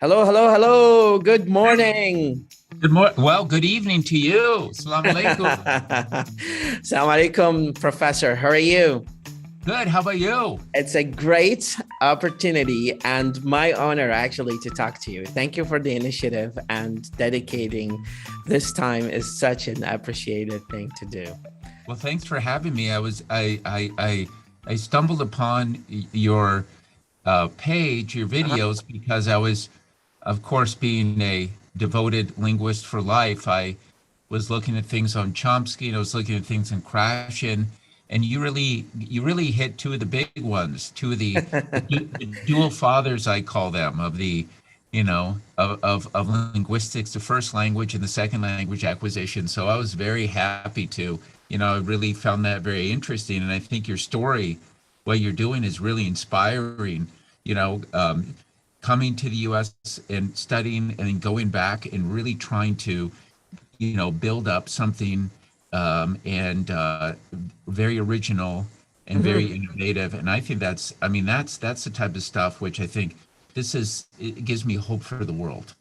Hello, hello, hello. Good morning. Good morning. Well, good evening to you. Assalamu alaikum. Assalamu alaikum, Professor. How are you? Good. How about you? It's a great opportunity and my honor actually to talk to you. Thank you for the initiative and dedicating this time is such an appreciated thing to do. Well, thanks for having me. I stumbled upon your page, your videos, because I was, of course, being a devoted linguist for life. I was looking at things on Chomsky and I was looking at things in Krashen, and you really hit two of the big ones, two of the dual fathers, I call them, of the of linguistics, the first language and the second language acquisition. So I was very happy to, I really found that very interesting, and I think your story, what you're doing, is really inspiring. You know, coming to the U.S. and studying and then going back and really trying to, build up something, and very original and very innovative. And I think that's the type of stuff which I think it gives me hope for the world.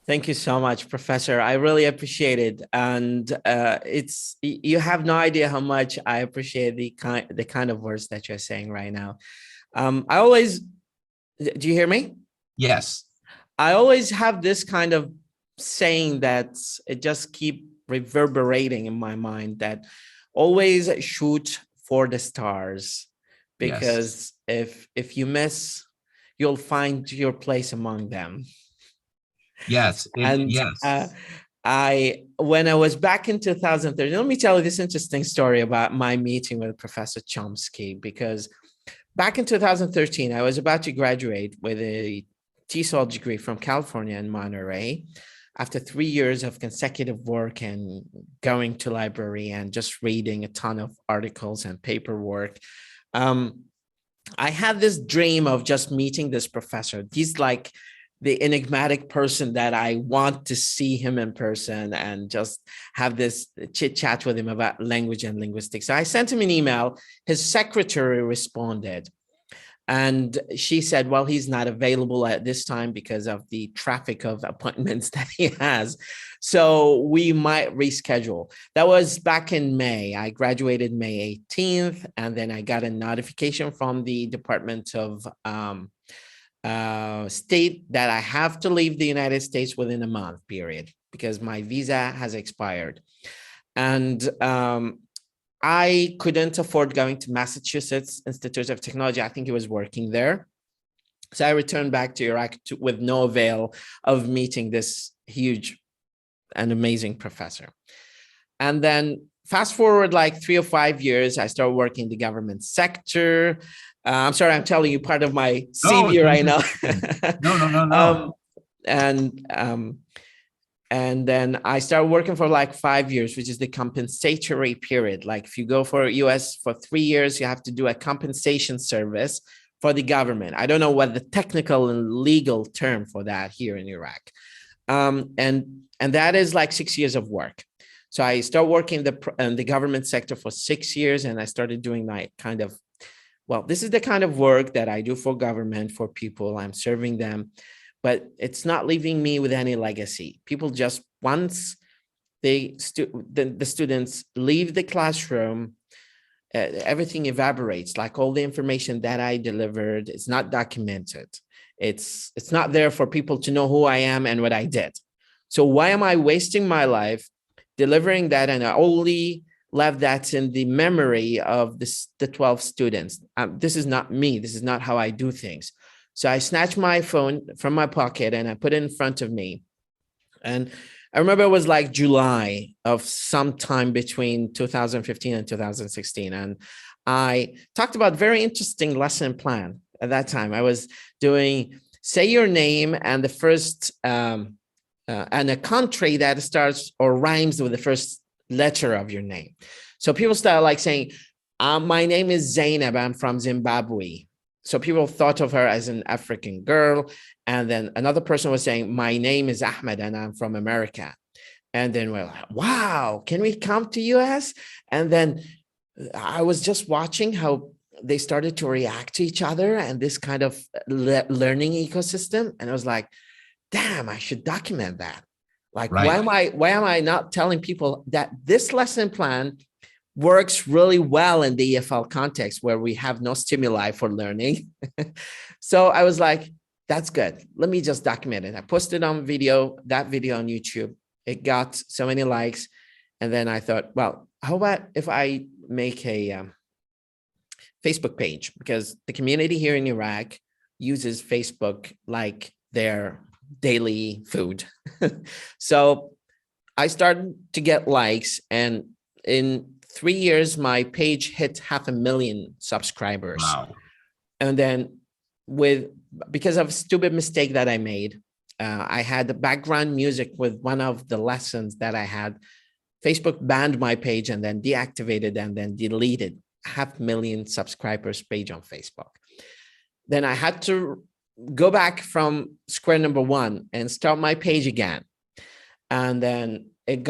Thank you so much, Professor. I really appreciate it. And you have no idea how much I appreciate the kind of words that you're saying right now. I always, do you hear me? Yes. I always have this kind of saying that it just keep reverberating in my mind, that always shoot for the stars, because if you miss, you'll find your place among them. Yes. And yes. When I was back in 2013, let me tell you this interesting story about my meeting with Professor Chomsky, because back in 2013, I was about to graduate with a TESOL degree from California in Monterey. After 3 years of consecutive work and going to library and just reading a ton of articles and paperwork, I had this dream of just meeting this professor. He's like the enigmatic person that I want to see him in person and just have this chit chat with him about language and linguistics. So I sent him an email. His secretary responded. And she said, well, he's not available at this time because of the traffic of appointments that he has. So we might reschedule. That was back in May. I graduated May 18th. And then I got a notification from the Department of State that I have to leave the United States within a month period because my visa has expired. And I couldn't afford going to Massachusetts Institute of Technology. I think he was working there. So I returned back to Iraq with no avail of meeting this huge and amazing professor. And then fast forward like 3 or 5 years, I started working in the government sector. I'm sorry, I'm telling you part of my CV right now. No. And then I started working for like 5 years, which is the compensatory period. Like if you go for US for 3 years, you have to do a compensation service for the government. I don't know what the technical and legal term for that here in Iraq. And that is like 6 years of work. So I started working in the government sector for 6 years, and I started doing my kind of, well, this is the kind of work that I do for government, for people. I'm serving them. But it's not leaving me with any legacy. People just, once the students leave the classroom, everything evaporates. Like all the information that I delivered, it's not documented. It's not there for people to know who I am and what I did. So why am I wasting my life delivering that, and I only left that in the memory of the 12 students? This is not me. This is not how I do things. So I snatched my phone from my pocket and I put it in front of me. And I remember it was like July of sometime between 2015 and 2016. And I talked about very interesting lesson plan at that time. I was doing say your name and the first, and a country that starts or rhymes with the first letter of your name. So people started like saying, my name is Zainab, I'm from Zimbabwe. So people thought of her as an African girl. And then another person was saying, my name is Ahmed and I'm from America. And then we're like, wow, can we come to US? And then I was just watching how they started to react to each other and this kind of learning ecosystem. And I was like, damn, I should document that. Like, Right. why am I not telling people that this lesson plan works really well in the EFL context where we have no stimuli for learning? So I was like, that's good. Let me just document it. I posted that video on YouTube. It got so many likes. And then I thought, well, how about if I make a Facebook page? Because the community here in Iraq uses Facebook like their daily food. So I started to get likes, and in 3 years, my page hit 500,000 subscribers. Wow. And then because of a stupid mistake that I made, I had the background music with one of the lessons that I had. Facebook banned my page and then deactivated and then deleted 500,000 subscribers page on Facebook. Then I had to go back from square number one and start my page again. And then it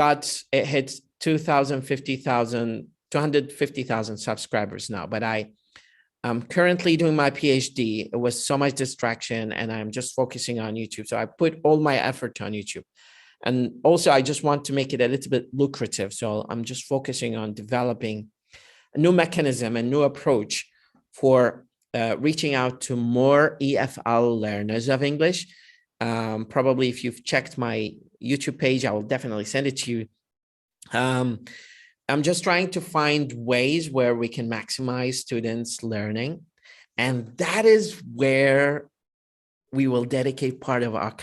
hit 250,000 subscribers now. But I'm currently doing my PhD. It was so much distraction, and I'm just focusing on YouTube. So I put all my effort on YouTube. And also, I just want to make it a little bit lucrative. So I'm just focusing on developing a new mechanism, a new approach for reaching out to more EFL learners of English. Probably if you've checked my YouTube page, I will definitely send it to you. I'm just trying to find ways where we can maximize students' learning. And that is where we will dedicate part of our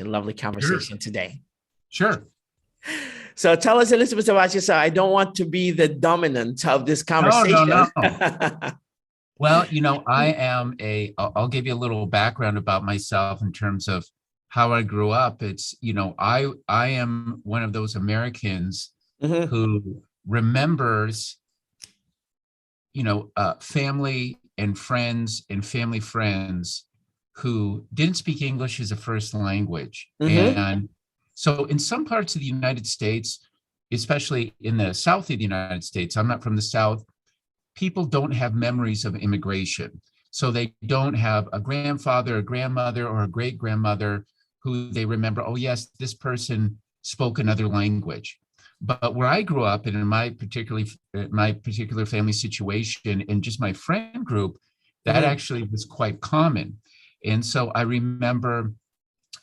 lovely conversation today. Sure. So tell us a little bit about yourself. I don't want to be the dominant of this conversation. No. Well, I'll give you a little background about myself in terms of how I grew up. It's, I am one of those Americans who remembers, family and friends and family friends who didn't speak English as a first language. And so in some parts of the United States, especially in the South of the United States, I'm not from the South, people don't have memories of immigration. So they don't have a grandfather, a grandmother, or a great-grandmother who they remember, oh yes, this person spoke another language. But where I grew up, and in my particular family situation, and just my friend group, that actually was quite common. And so I remember,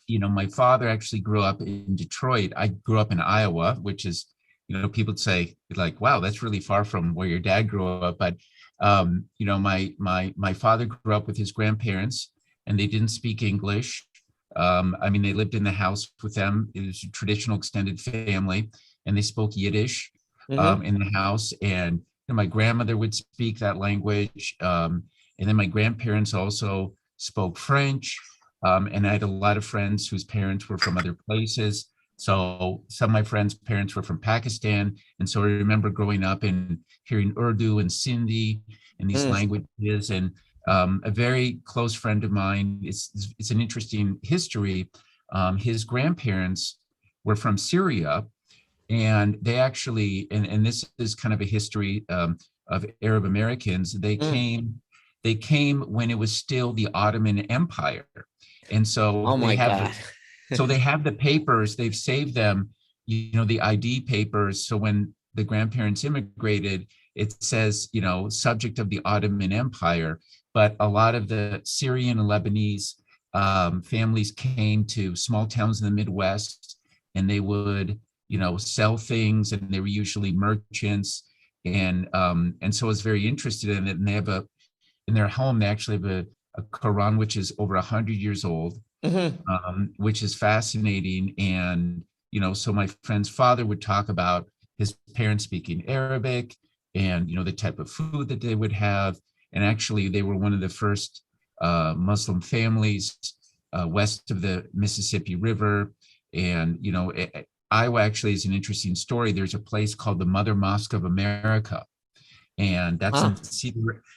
my father actually grew up in Detroit. I grew up in Iowa, which is, people say like, wow, that's really far from where your dad grew up. But, my father grew up with his grandparents, and they didn't speak English. They lived in the house with them. It was a traditional extended family, and they spoke Yiddish in the house. And my grandmother would speak that language. And then my grandparents also spoke French. And I had a lot of friends whose parents were from other places. So some of my friends' parents were from Pakistan. And so I remember growing up and hearing Urdu and Sindhi and these languages. And a very close friend of mine, it's an interesting history. His grandparents were from Syria. And they actually, and this is kind of a history of Arab Americans, they came when it was still the Ottoman Empire. And so they have the papers, they've saved them, the ID papers. So when the grandparents immigrated, it says, subject of the Ottoman Empire. But a lot of the Syrian and Lebanese families came to small towns in the Midwest, and they would, sell things, and they were usually merchants. And so I was very interested in it. And they have in their home, they actually have a Quran, which is over 100 years old, which is fascinating. And, so my friend's father would talk about his parents speaking Arabic and, the type of food that they would have. And actually, they were one of the first Muslim families west of the Mississippi River. And, Iowa actually is an interesting story. There's a place called the Mother Mosque of America, and that's in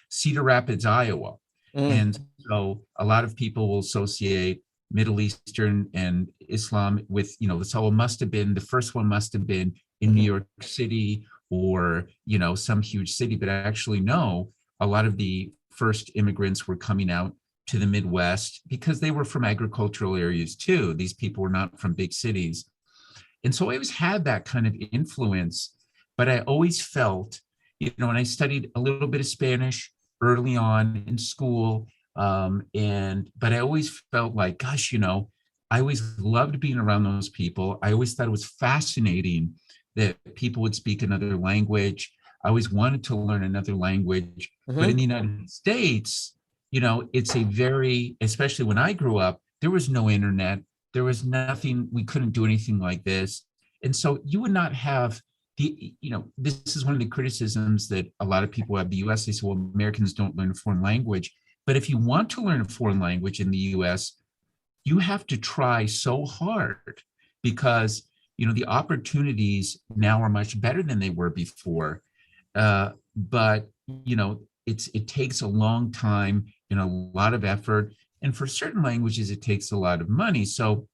Cedar Rapids, Iowa. And so a lot of people will associate Middle Eastern and Islam with, the first one must have been in New York City or, some huge city. But actually, no, a lot of the first immigrants were coming out to the Midwest because they were from agricultural areas too. These people were not from big cities. And so I always had that kind of influence, but I always felt, and I studied a little bit of Spanish early on in school. But I always felt like, gosh, I always loved being around those people. I always thought it was fascinating that people would speak another language. I always wanted to learn another language. But in the United States, it's a very, especially when I grew up, there was no internet. There was nothing, we couldn't do anything like this. And so you would not have this is one of the criticisms that a lot of people have the US. They say, well, Americans don't learn a foreign language. But if you want to learn a foreign language in the US, you have to try so hard because, the opportunities now are much better than they were before. But, it takes a long time and a lot of effort. And for certain languages, it takes a lot of money. So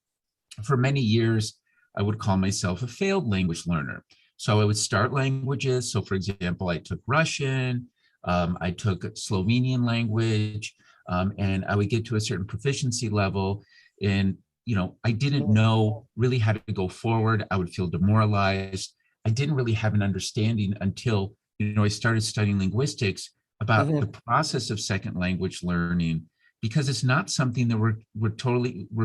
for many years, I would call myself a failed language learner. So I would start languages. So for example, I took Russian, I took Slovenian language, and I would get to a certain proficiency level. And, I didn't know really how to go forward. I would feel demoralized. I didn't really have an understanding until, I started studying linguistics about the process of second language learning, because it's not something that we're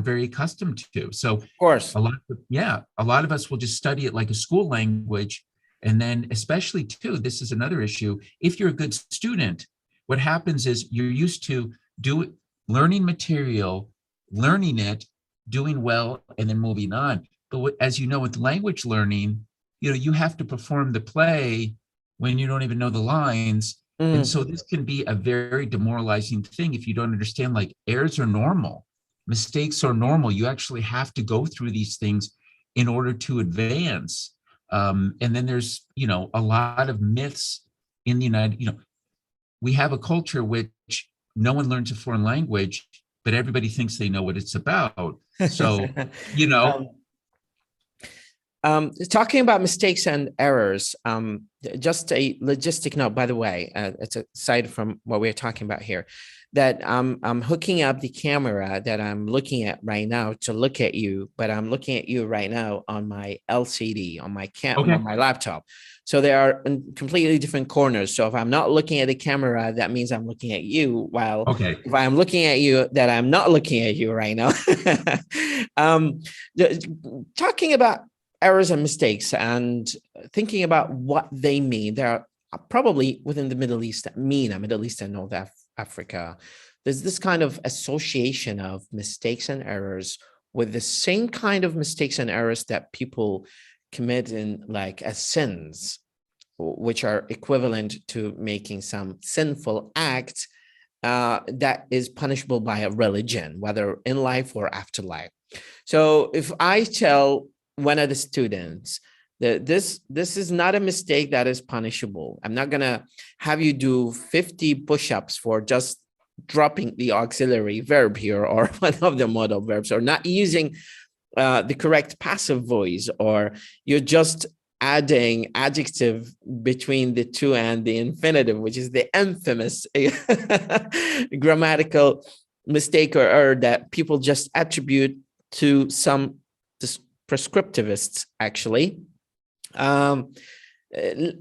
very accustomed to. So of course, a lot of us will just study it like a school language. And then especially too, this is another issue. If you're a good student, what happens is you're used to learning material, learning it, doing well, and then moving on. But as you know, with language learning, you have to perform the play when you don't even know the lines. And so this can be a very demoralizing thing if you don't understand, like, errors are normal, mistakes are normal. You actually have to go through these things in order to advance. And then there's, a lot of myths in the we have a culture which no one learns a foreign language, but everybody thinks they know what it's about. So, talking about mistakes and errors, just a logistic note, by the way, it's aside from what we're talking about here, that I'm hooking up the camera that I'm looking at right now to look at you, but I'm looking at you right now on my LCD, on my on my laptop. So they are in completely different corners. So if I'm not looking at the camera, that means I'm looking at you. While if I'm looking at you, that I'm not looking at you right now. Talking about errors and mistakes and thinking about what they mean. There are probably within the Middle East, Middle East and North Africa, there's this kind of association of mistakes and errors with the same kind of mistakes and errors that people commit in as sins, which are equivalent to making some sinful act that is punishable by a religion, whether in life or afterlife. So if I tell one of the students that this is not a mistake that is punishable, I'm not going to have you do 50 push-ups for just dropping the auxiliary verb here, or one of the modal verbs, or not using the correct passive voice, or you're just adding adjective between the to and the infinitive, which is the infamous grammatical mistake or error that people just attribute to some prescriptivists, actually.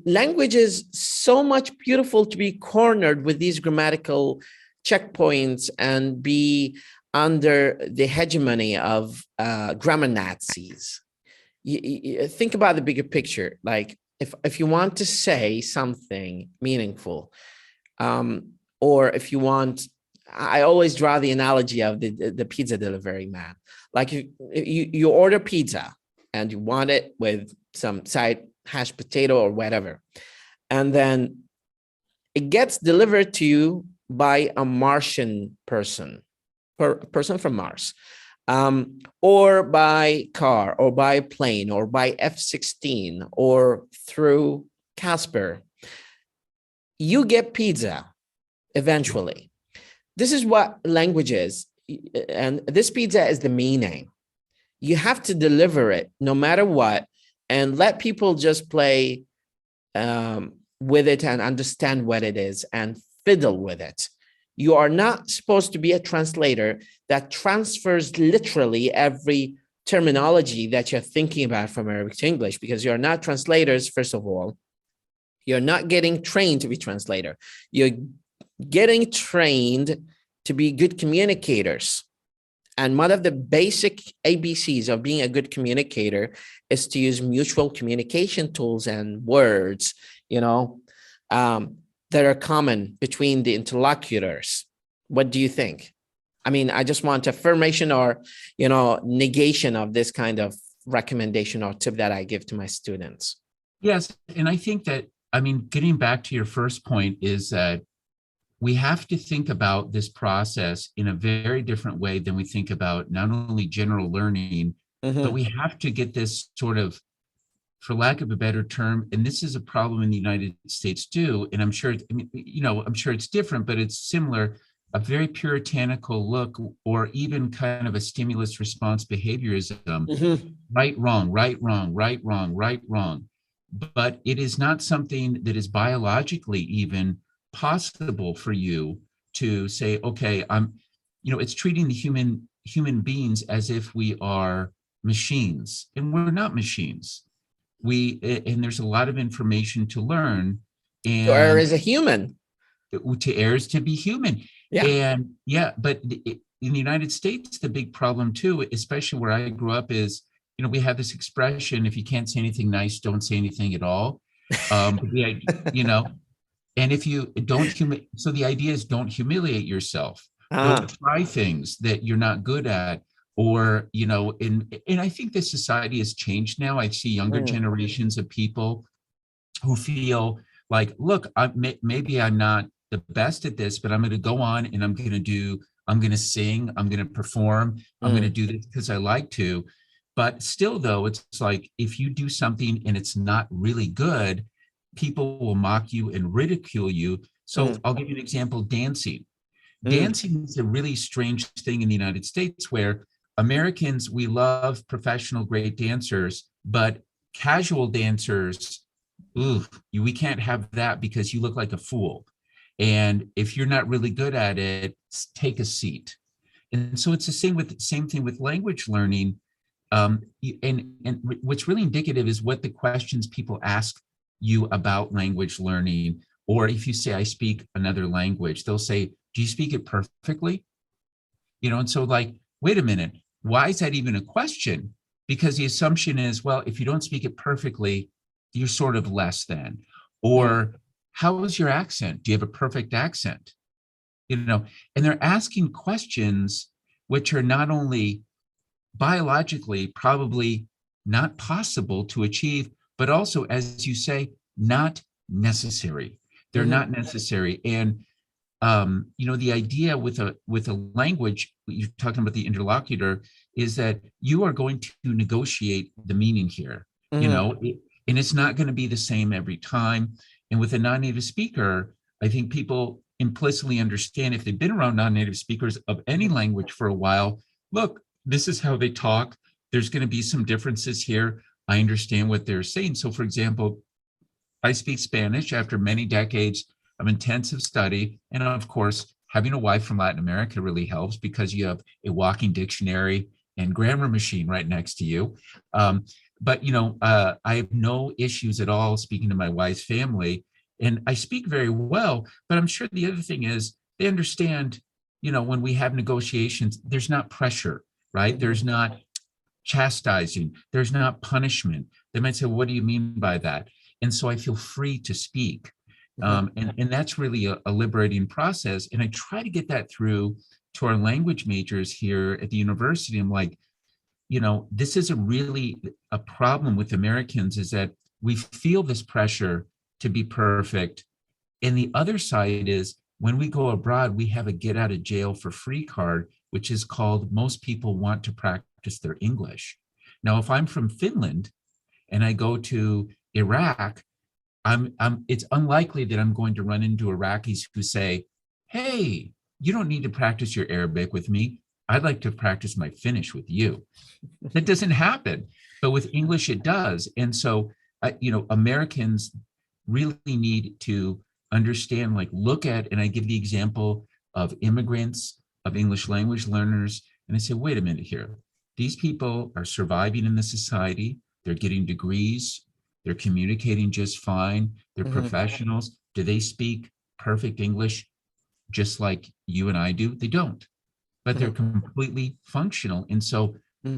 Language is so much beautiful to be cornered with these grammatical checkpoints and be under the hegemony of grammar Nazis. You think about the bigger picture. Like if you want to say something meaningful, or if you want, I always draw the analogy of the pizza delivery man. Like you order pizza and you want it with some side hashed potato or whatever, and then it gets delivered to you by a Martian person from Mars, or by car, or by plane, or by F-16, or through Casper. You get pizza eventually. This is what language is, and this pizza is the meaning. You have to deliver it no matter what, and let people just play with it and understand what it is and fiddle with it. You are not supposed to be a translator that transfers literally every terminology that you're thinking about from Arabic to English, because you're not translators, first of all. You're not getting trained to be translator. You're getting trained to be good communicators. And one of the basic ABCs of being a good communicator is to use mutual communication tools and words, that are common between the interlocutors. What do you think? I mean, I just want affirmation or, negation of this kind of recommendation or tip that I give to my students. Yes. And I think that, getting back to your first point is that we have to think about this process in a very different way than we think about not only general learning, but we have to get this sort of, for lack of a better term, and this is a problem in the United States too, and I'm sure, I'm sure it's different, but it's similar, a very puritanical look, or even kind of a stimulus response behaviorism, right, wrong, right, wrong, right, wrong, right, wrong. But it is not something that is biologically even possible for you to say, okay, it's treating the human beings as if we are machines, and we're not machines. And there's a lot of information to learn, and to err is a human. To err is to be human. Yeah. And but in the United States, the big problem too, especially where I grew up, is we have this expression: if you can't say anything nice, don't say anything at all. And if you don't so the idea is, don't humiliate yourself. Don't try things that you're not good at. Or, and I think the society has changed now. I see younger generations of people who feel like, look, maybe I'm not the best at this, but I'm going to go on and I'm going to sing, I'm going to perform, I'm going to do this because I like to. But still, though, it's like, if you do something and it's not really good, people will mock you and ridicule you. So I'll give you an example: dancing. Dancing is a really strange thing in the United States, where Americans, we love professional, great dancers, but casual dancers, we can't have that because you look like a fool. And if you're not really good at it, take a seat. And so it's the same thing with language learning. And what's really indicative is what the questions people ask you about language learning. Or if you say, I speak another language, they'll say, do you speak it perfectly? And so, like, wait a minute, why is that even a question? Because the assumption is, well, if you don't speak it perfectly, you're sort of less than. Or how is your accent? Do you have a perfect accent? And they're asking questions which are not only biologically probably not possible to achieve, but also, as you say, not necessary. They're not necessary. And the idea with a language, you're talking about the interlocutor, is that you are going to negotiate the meaning here, and it's not going to be the same every time. And with a non-native speaker, I think people implicitly understand, if they've been around non-native speakers of any language for a while, look, this is how they talk. There's going to be some differences here. I understand what they're saying. So, for example, I speak Spanish after many decades of intensive study. And of course, having a wife from Latin America really helps, because you have a walking dictionary and grammar machine right next to you. But I have no issues at all speaking to my wife's family, and I speak very well. But I'm sure the other thing is, they understand, when we have negotiations, there's not pressure, right? There's not chastising. There's not punishment. They might say, what do you mean by that? And so I feel free to speak. And that's really a liberating process. And I try to get that through to our language majors here at the university. I'm like, this is a problem with Americans, is that we feel this pressure to be perfect. And the other side is, when we go abroad, we have a get out of jail for free card, which is called, most people want to practice their English. Now, if I'm from Finland and I go to Iraq, it's unlikely that I'm going to run into Iraqis who say, hey, you don't need to practice your Arabic with me. I'd like to practice my Finnish with you. That doesn't happen. But with English, it does. And so, Americans really need to understand, like, look at, and I give the example of immigrants, of English language learners. And I say, wait a minute here. These people are surviving in the society. They're getting degrees. They're communicating just fine. They're professionals. Do they speak perfect English just like you and I do? They don't, but they're completely functional. And so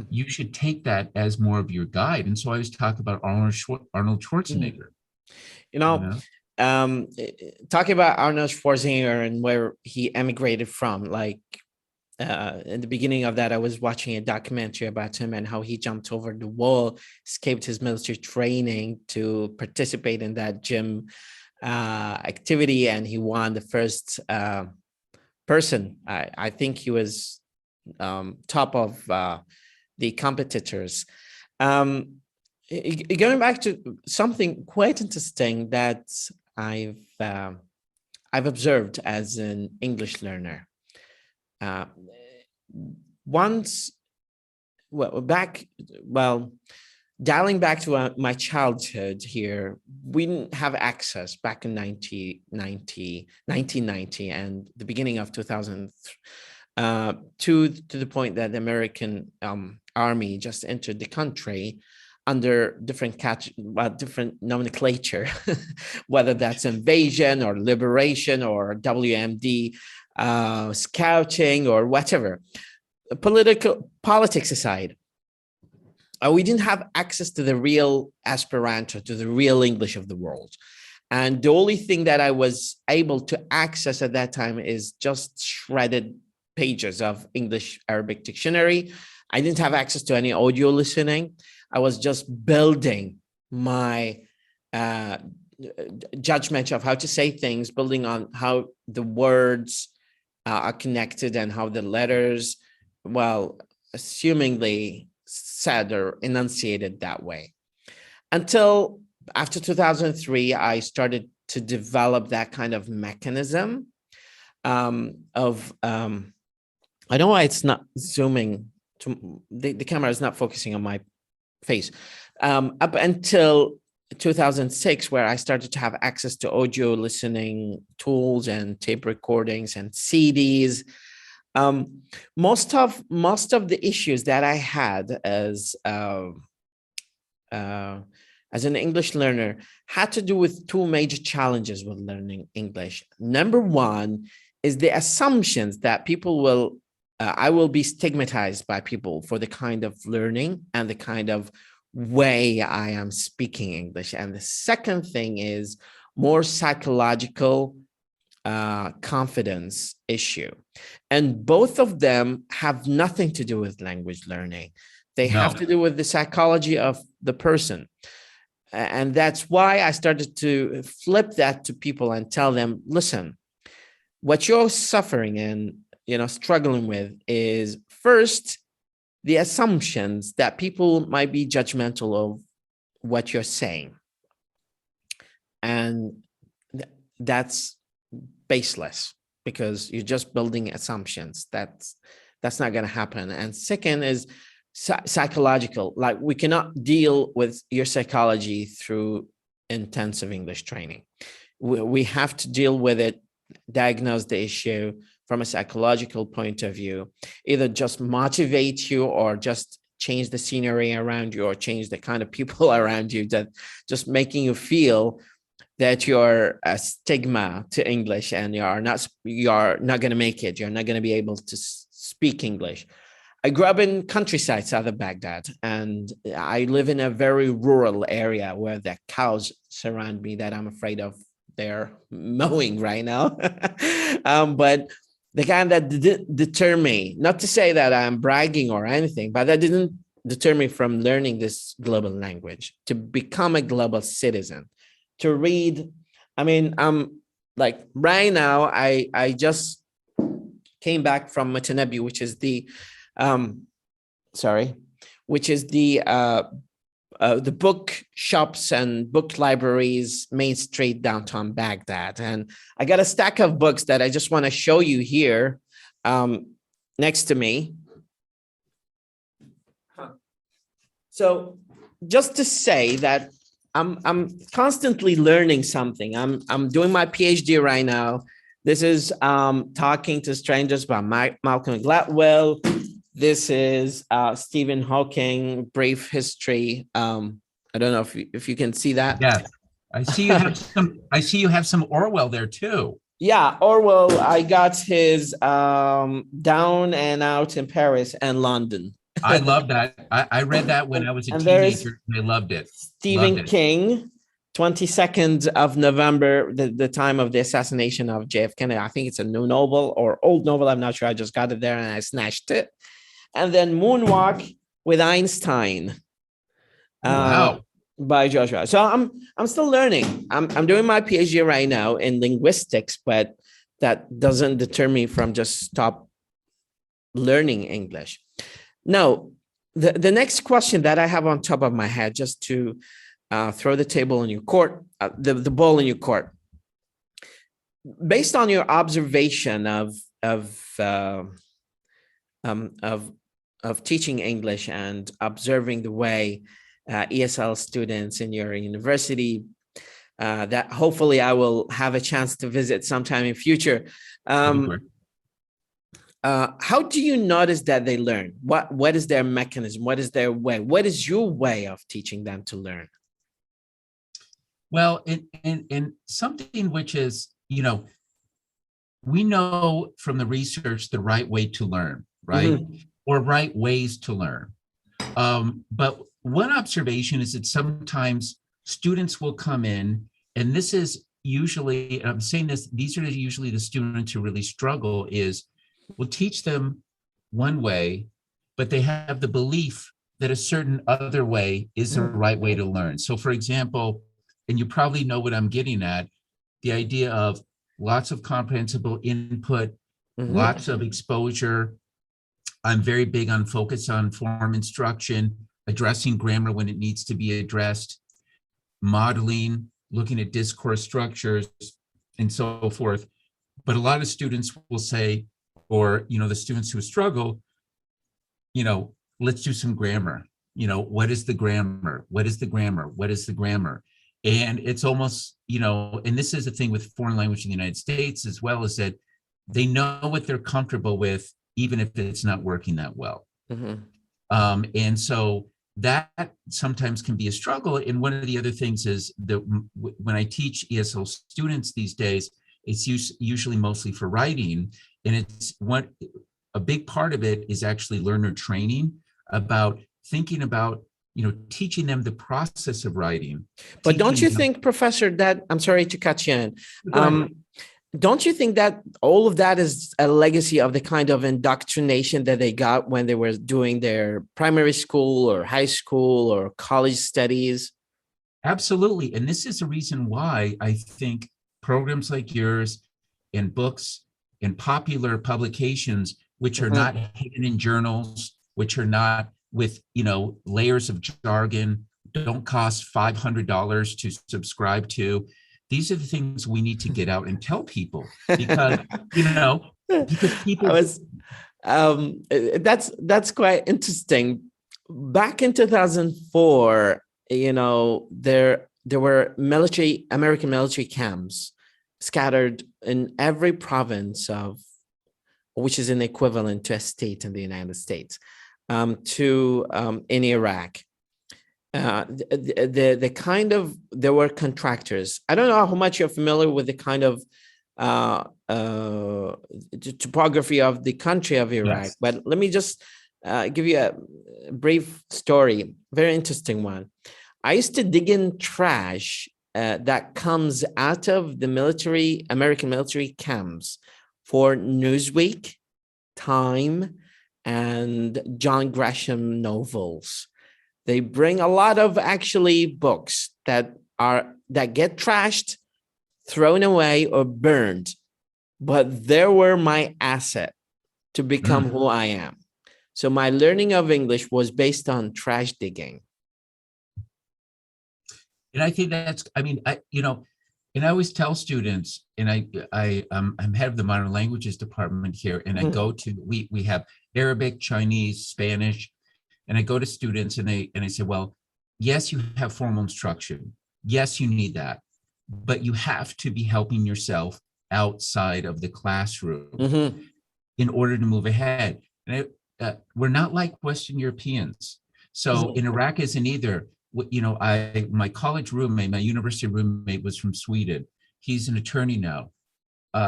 you should take that as more of your guide. And so I always talk about Arnold Schwarzenegger. Talking about Arnold Schwarzenegger and where he emigrated from, like in the beginning of that, I was watching a documentary about him and how he jumped over the wall, escaped his military training to participate in that gym activity, and he won the first person. I think he was top of the competitors. Going back to something quite interesting that I've observed as an English learner. Dialing back to my childhood here, we didn't have access back in 1990 and the beginning of 2000 to the point that the American army just entered the country under different nomenclature, whether that's invasion or liberation or WMD, scouting or whatever. Politics aside, we didn't have access to the real Esperanto, to the real English of the world. And the only thing that I was able to access at that time is just shredded pages of English Arabic dictionary. I didn't have access to any audio listening. I was just building my judgment of how to say things, building on how the words are connected and how the letters, assumingly said or enunciated that way. Until after 2003, I started to develop that kind of mechanism I don't know why it's not zooming. The camera is not focusing on my face. Up until 2006, where I started to have access to audio listening tools and tape recordings and CDs. Most of the issues that I had as an English learner had to do with two major challenges with learning English. Number one is the assumptions that people will, I will be stigmatized by people for the kind of learning and the kind of way I am speaking English. And the second thing is more psychological confidence issue. And both of them have nothing to do with language learning. They have to do with the psychology of the person. And that's why I started to flip that to people and tell them, listen, what you're suffering and struggling with is first the assumptions that people might be judgmental of what you're saying. And that's baseless because you're just building assumptions. That's not going to happen. And second is psychological. Like, we cannot deal with your psychology through intensive English training. We have to deal with it, diagnose the issue from a psychological point of view, either just motivate you or just change the scenery around you or change the kind of people around you, that just making you feel that you're a stigma to English and you're not going to make it. You're not going to be able to speak English. I grew up in countryside south of Baghdad, and I live in a very rural area where the cows surround me that I'm afraid of they're mowing right now. But the kind that didn't deter me, not to say that I'm bragging or anything, but that didn't deter me from learning this global language, to become a global citizen, to read. I mean, like right now, I just came back from Mutanabi, which is the book shops and book libraries, Main Street, downtown Baghdad. And I got a stack of books that I just want to show you here next to me. So just to say that I'm constantly learning something. I'm doing my PhD right now. This is Talking to Strangers by Malcolm Gladwell. This is Stephen Hawking, Brief History. I don't know if you can see that. Yes, I see you have some. I see you have some Orwell there too. Yeah, Orwell. I got his Down and Out in Paris and London. I love that. I read that when I was a And teenager. I loved it. Stephen King, 22nd of November, the time of the assassination of JFK. I think it's a new novel or old novel. I'm not sure. I just got it there and I snatched it. And then Moonwalk with Einstein. Wow. By Joshua. So I'm still learning. I'm doing my PhD right now in linguistics, but that doesn't deter me from just stop learning English. Now, the next question that I have on top of my head, just to throw the table in your court, the ball in your court, based on your observation of teaching English and observing the way ESL students in your university that hopefully I will have a chance to visit sometime in future. How do you notice that they learn? What is their mechanism? What is their way? What is your way of teaching them to learn? Well, in something which is, we know from the research the right way to learn, right? Mm-hmm. Or right ways to learn. But one observation is that sometimes students will come in, and this is usually, and I'm saying this, these are usually the students who really struggle, is we'll teach them one way, but they have the belief that a certain other way is the right way to learn. So for example, and you probably know what I'm getting at, the idea of lots of comprehensible input, lots of exposure. I'm very big on focus on form instruction, addressing grammar when it needs to be addressed, modeling, looking at discourse structures, and so forth. But a lot of students will say, or, the students who struggle, let's do some grammar. What is the grammar? What is the grammar? What is the grammar? And it's almost, and this is the thing with foreign language in the United States, as well as that they know what they're comfortable with, even if it's not working that well. And so that sometimes can be a struggle. And one of the other things is that when I teach ESL students these days, it's usually mostly for writing. And it's a big part of it is actually learner training, about thinking about, teaching them the process of writing. But don't you think, Professor, that, I'm sorry to cut you in, don't you think that all of that is a legacy of the kind of indoctrination that they got when they were doing their primary school or high school or college studies? Absolutely. And this is the reason why I think programs like yours and books and popular publications, which are not hidden in journals, which are not with, layers of jargon, don't cost $500 to subscribe to. These are the things we need to get out and tell people, because, because people. That's quite interesting. Back in 2004, there were American military camps scattered in every province which is an equivalent to a state in the United States, in Iraq. There were contractors. I don't know how much you're familiar with the kind of topography of the country of Iraq, yes. But let me just give you a brief story, very interesting one. I used to dig in trash that comes out of the American military camps for Newsweek, Time, and John Grisham novels. They bring a lot of actually books that get trashed, thrown away, or burned, but they were my asset to become who I am. So my learning of English was based on trash digging. And I think and I always tell students, and I'm head of the modern languages department here, and I go to, we have Arabic, Chinese, Spanish, and I go to students and I say, well, yes, you have formal instruction. Yes, you need that, but you have to be helping yourself outside of the classroom Mm-hmm. in order to move ahead. And we're not like Western Europeans. So in Iraq isn't either. My college roommate, my university roommate was from Sweden. He's an attorney now.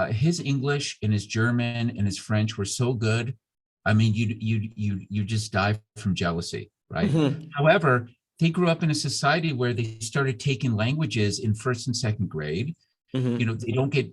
His English and his German and his French were so good. I mean, you just die from jealousy, right? Mm-hmm. However, they grew up in a society where they started taking languages in first and second grade. Mm-hmm.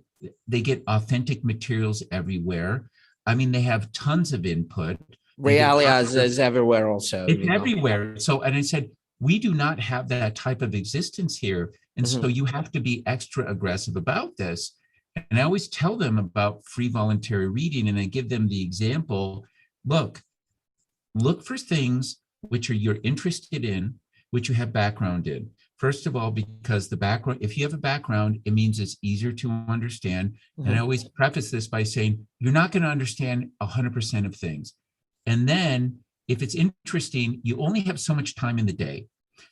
They get authentic materials everywhere. I mean, they have tons of input. They get Realia is everywhere also, it's everywhere. So, and I said, we do not have that type of existence here. And so you have to be extra aggressive about this. And I always tell them about free voluntary reading, and I give them the example, look for things which you're interested in, which you have background in. First of all, because the background, if you have a background, it means it's easier to understand. And I always preface this by saying, you're not going to understand 100% of things. And then if it's interesting, you only have so much time in the day.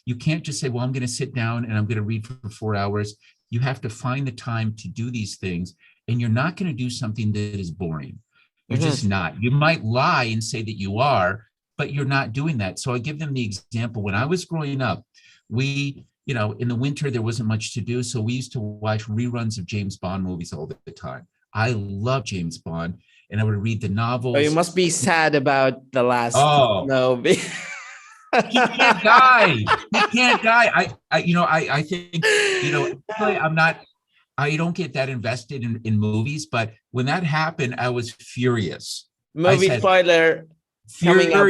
You can't just say, well, I'm going to sit down and I'm going to read for 4 hours. You have to find the time to do these things. And you're not going to do something that is boring. You're just not. You might lie and say that you are, but you're not doing that. So I give them the example. When I was growing up, we, in the winter, there wasn't much to do. So we used to watch reruns of James Bond movies all the time. I love James Bond. And I would read the novels. Oh, you must be sad about the last. Oh, no. He can't die. He can't die. I think, I don't get that invested in movies, but when that happened, I was furious. Movie spoiler coming up.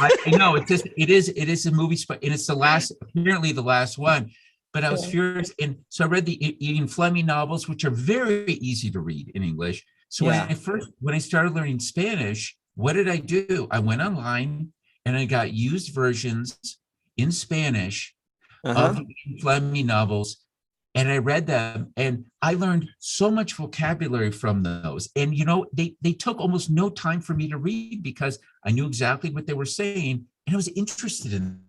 I know it is a movie, and it's apparently the last one, but I was furious. And so I read the Ian Fleming novels, which are very easy to read in English. So when I started learning Spanish, what did I do? I went online and I got used versions in Spanish of the Ian Fleming novels, and I read them, and I learned so much vocabulary from those. And they took almost no time for me to read because I knew exactly what they were saying, and I was interested in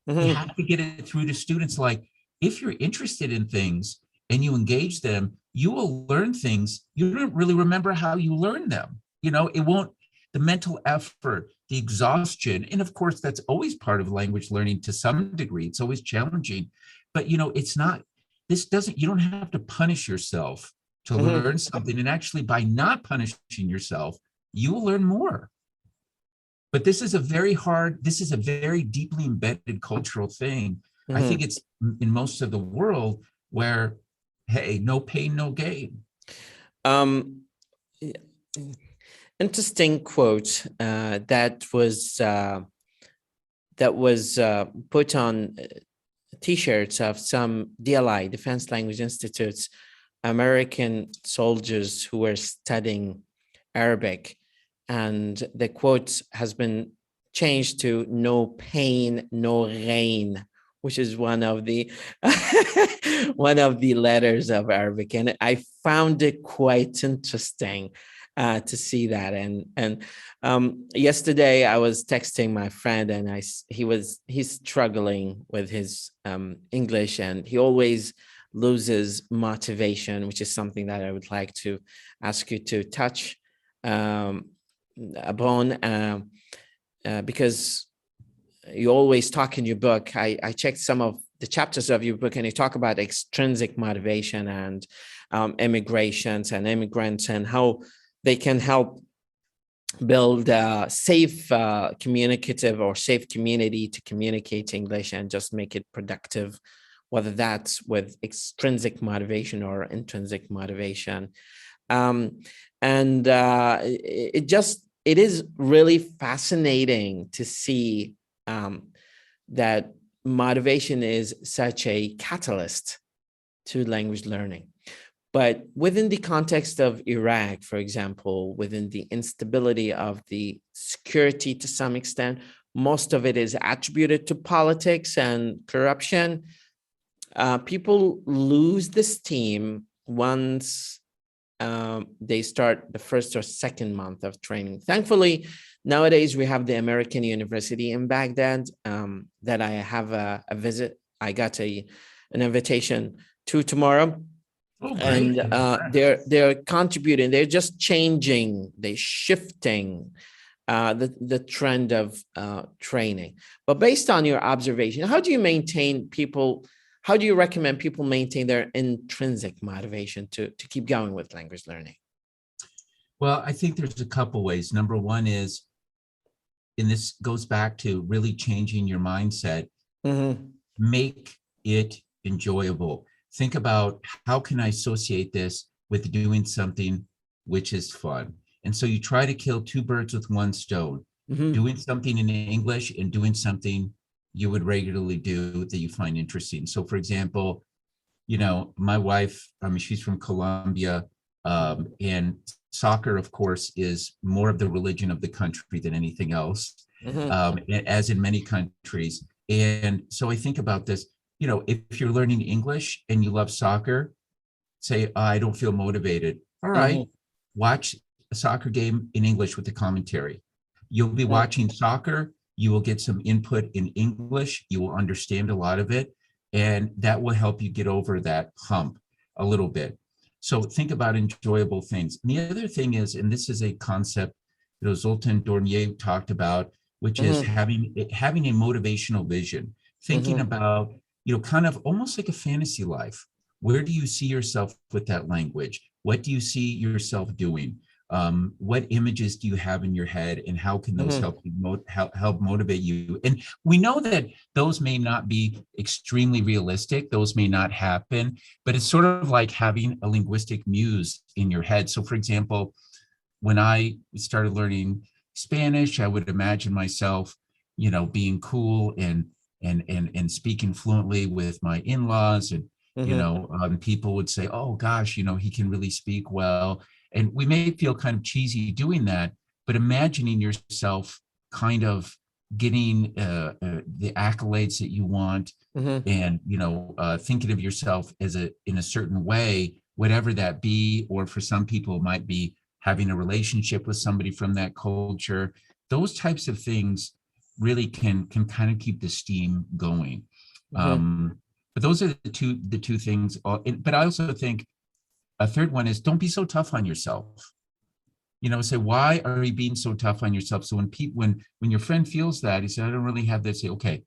them. You have to get it through to students. Like, if you're interested in things and you engage them, you will learn things. You don't really remember how you learned them. It won't, the mental effort, the exhaustion. And of course, that's always part of language learning to some degree. It's always challenging, but it's not, you don't have to punish yourself to learn something. And actually, by not punishing yourself, you will learn more. But this is a very deeply embedded cultural thing. I think it's in most of the world where, hey, no pain, no gain. Interesting quote that was put on T-shirts of some DLI, Defense Language Institute's American soldiers who were studying Arabic, and the quote has been changed to "no pain, no gain," which is one of the letters of Arabic, and I found it quite interesting to see that. And yesterday I was texting my friend, and he's struggling with his English, and he always loses motivation, which is something that I would like to ask you to touch upon, because you always talk in your book. I checked some of the chapters of your book, and you talk about extrinsic motivation and immigrations and immigrants, and how they can help build a safe communicative or safe community to communicate English and just make it productive, whether that's with extrinsic motivation or intrinsic motivation. It is really fascinating to see that motivation is such a catalyst to language learning. But within the context of Iraq, for example, within the instability of the security to some extent, most of it is attributed to politics and corruption. People lose the steam once they start the first or second month of training. Thankfully, nowadays we have the American University in Baghdad that I have a visit. I got an invitation to tomorrow. Oh, and great. they're contributing. They're just changing, they're shifting the trend of training. But based on your observation, how do you maintain people? How do you recommend people maintain their intrinsic motivation to keep going with language learning? Well, I think there's a couple ways. Number one is, and this goes back to really changing your mindset, make it enjoyable. Think about, how can I associate this with doing something which is fun? And so you try to kill two birds with one stone, doing something in English and doing something you would regularly do that you find interesting. So for example, you know, my wife, she's from Colombia, and soccer, of course, is more of the religion of the country than anything else, as in many countries. And so I think about this, you know, if you're learning English and you love soccer, say, I don't feel motivated. All right, watch a soccer game in English with the commentary. You'll be watching soccer, you will get some input in English, you will understand a lot of it, and that will help you get over that hump a little bit. So think about enjoyable things. And the other thing is, and this is a concept that Zoltan Dornier talked about, which is having a motivational vision, thinking about, you know, kind of almost like a fantasy life. Where do you see yourself with that language? What do you see yourself doing? What images do you have in your head, and how can those help motivate you? And we know that those may not be extremely realistic, those may not happen, but it's sort of like having a linguistic muse in your head. So for example, when I started learning Spanish, I would imagine myself, you know, being cool and speaking fluently with my in-laws, and you know, people would say, oh gosh, you know, he can really speak well. And we may feel kind of cheesy doing that, but imagining yourself kind of getting the accolades that you want, and you know, thinking of yourself as in a certain way, whatever that be, or for some people it might be having a relationship with somebody from that culture. Those types of things really can kind of keep the steam going. But those are the two things. But I also think a third one is, don't be so tough on yourself. You know, say, why are you being so tough on yourself? So when your friend feels that, he said, I don't really have this, say, okay,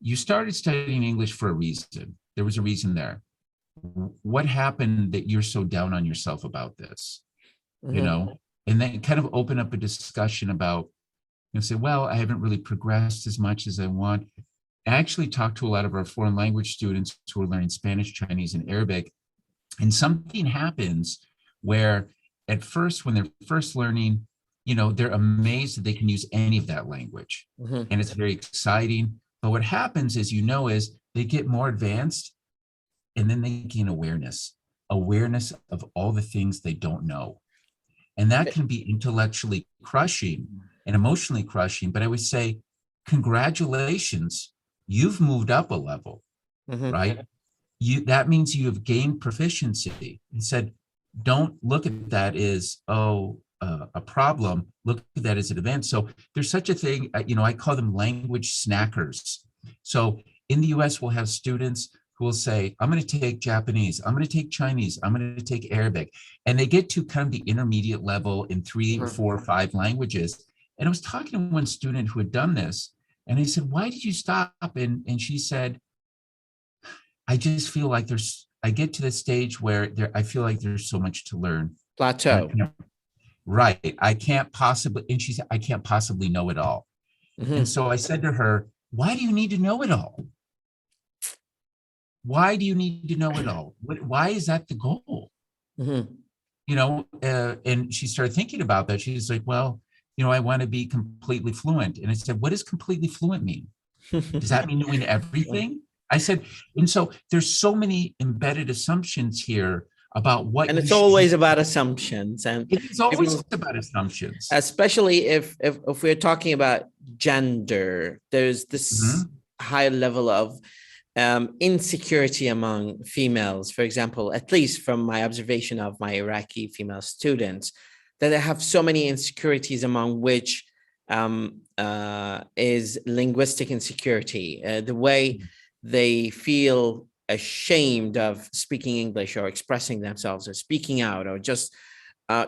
you started studying English for a reason. There was a reason there. What happened that you're so down on yourself about this? You know, and then kind of open up a discussion about, you know, say, well, I haven't really progressed as much as I want. I actually talked to a lot of our foreign language students who are learning Spanish, Chinese, and Arabic. And something happens where at first, when they're first learning, you know, they're amazed that they can use any of that language. And it's very exciting. But what happens is, you know, is they get more advanced, and then they gain awareness of all the things they don't know. And that can be intellectually crushing and emotionally crushing. But I would say, congratulations, you've moved up a level, right? That means you have gained proficiency. And said, don't look at that as, a problem. Look at that as an event. So there's such a thing, you know, I call them language snackers. So in the US, we'll have students who will say, I'm going to take Japanese, I'm going to take Chinese, I'm going to take Arabic. And they get to kind of the intermediate level in 3 or 4 or 5 languages. And I was talking to one student who had done this, and I said, why did you stop? And she said, I just feel like I get to the stage where I feel like there's so much to learn. Plateau. Right. I can't possibly, and she said, I can't possibly know it all. And so I said to her, why do you need to know it all? Why do you need to know it all? Why is that the goal? You know, and she started thinking about that. She's like, well, you know, I want to be completely fluent. And I said, what does completely fluent mean? Does that mean knowing everything? I said, and so there's so many embedded assumptions here about what. And it's always about assumptions. And it's always about assumptions. Especially if we're talking about gender, there's this high level of insecurity among females, for example, at least from my observation of my Iraqi female students, that they have so many insecurities, among which is linguistic insecurity, the way they feel ashamed of speaking English or expressing themselves or speaking out, or just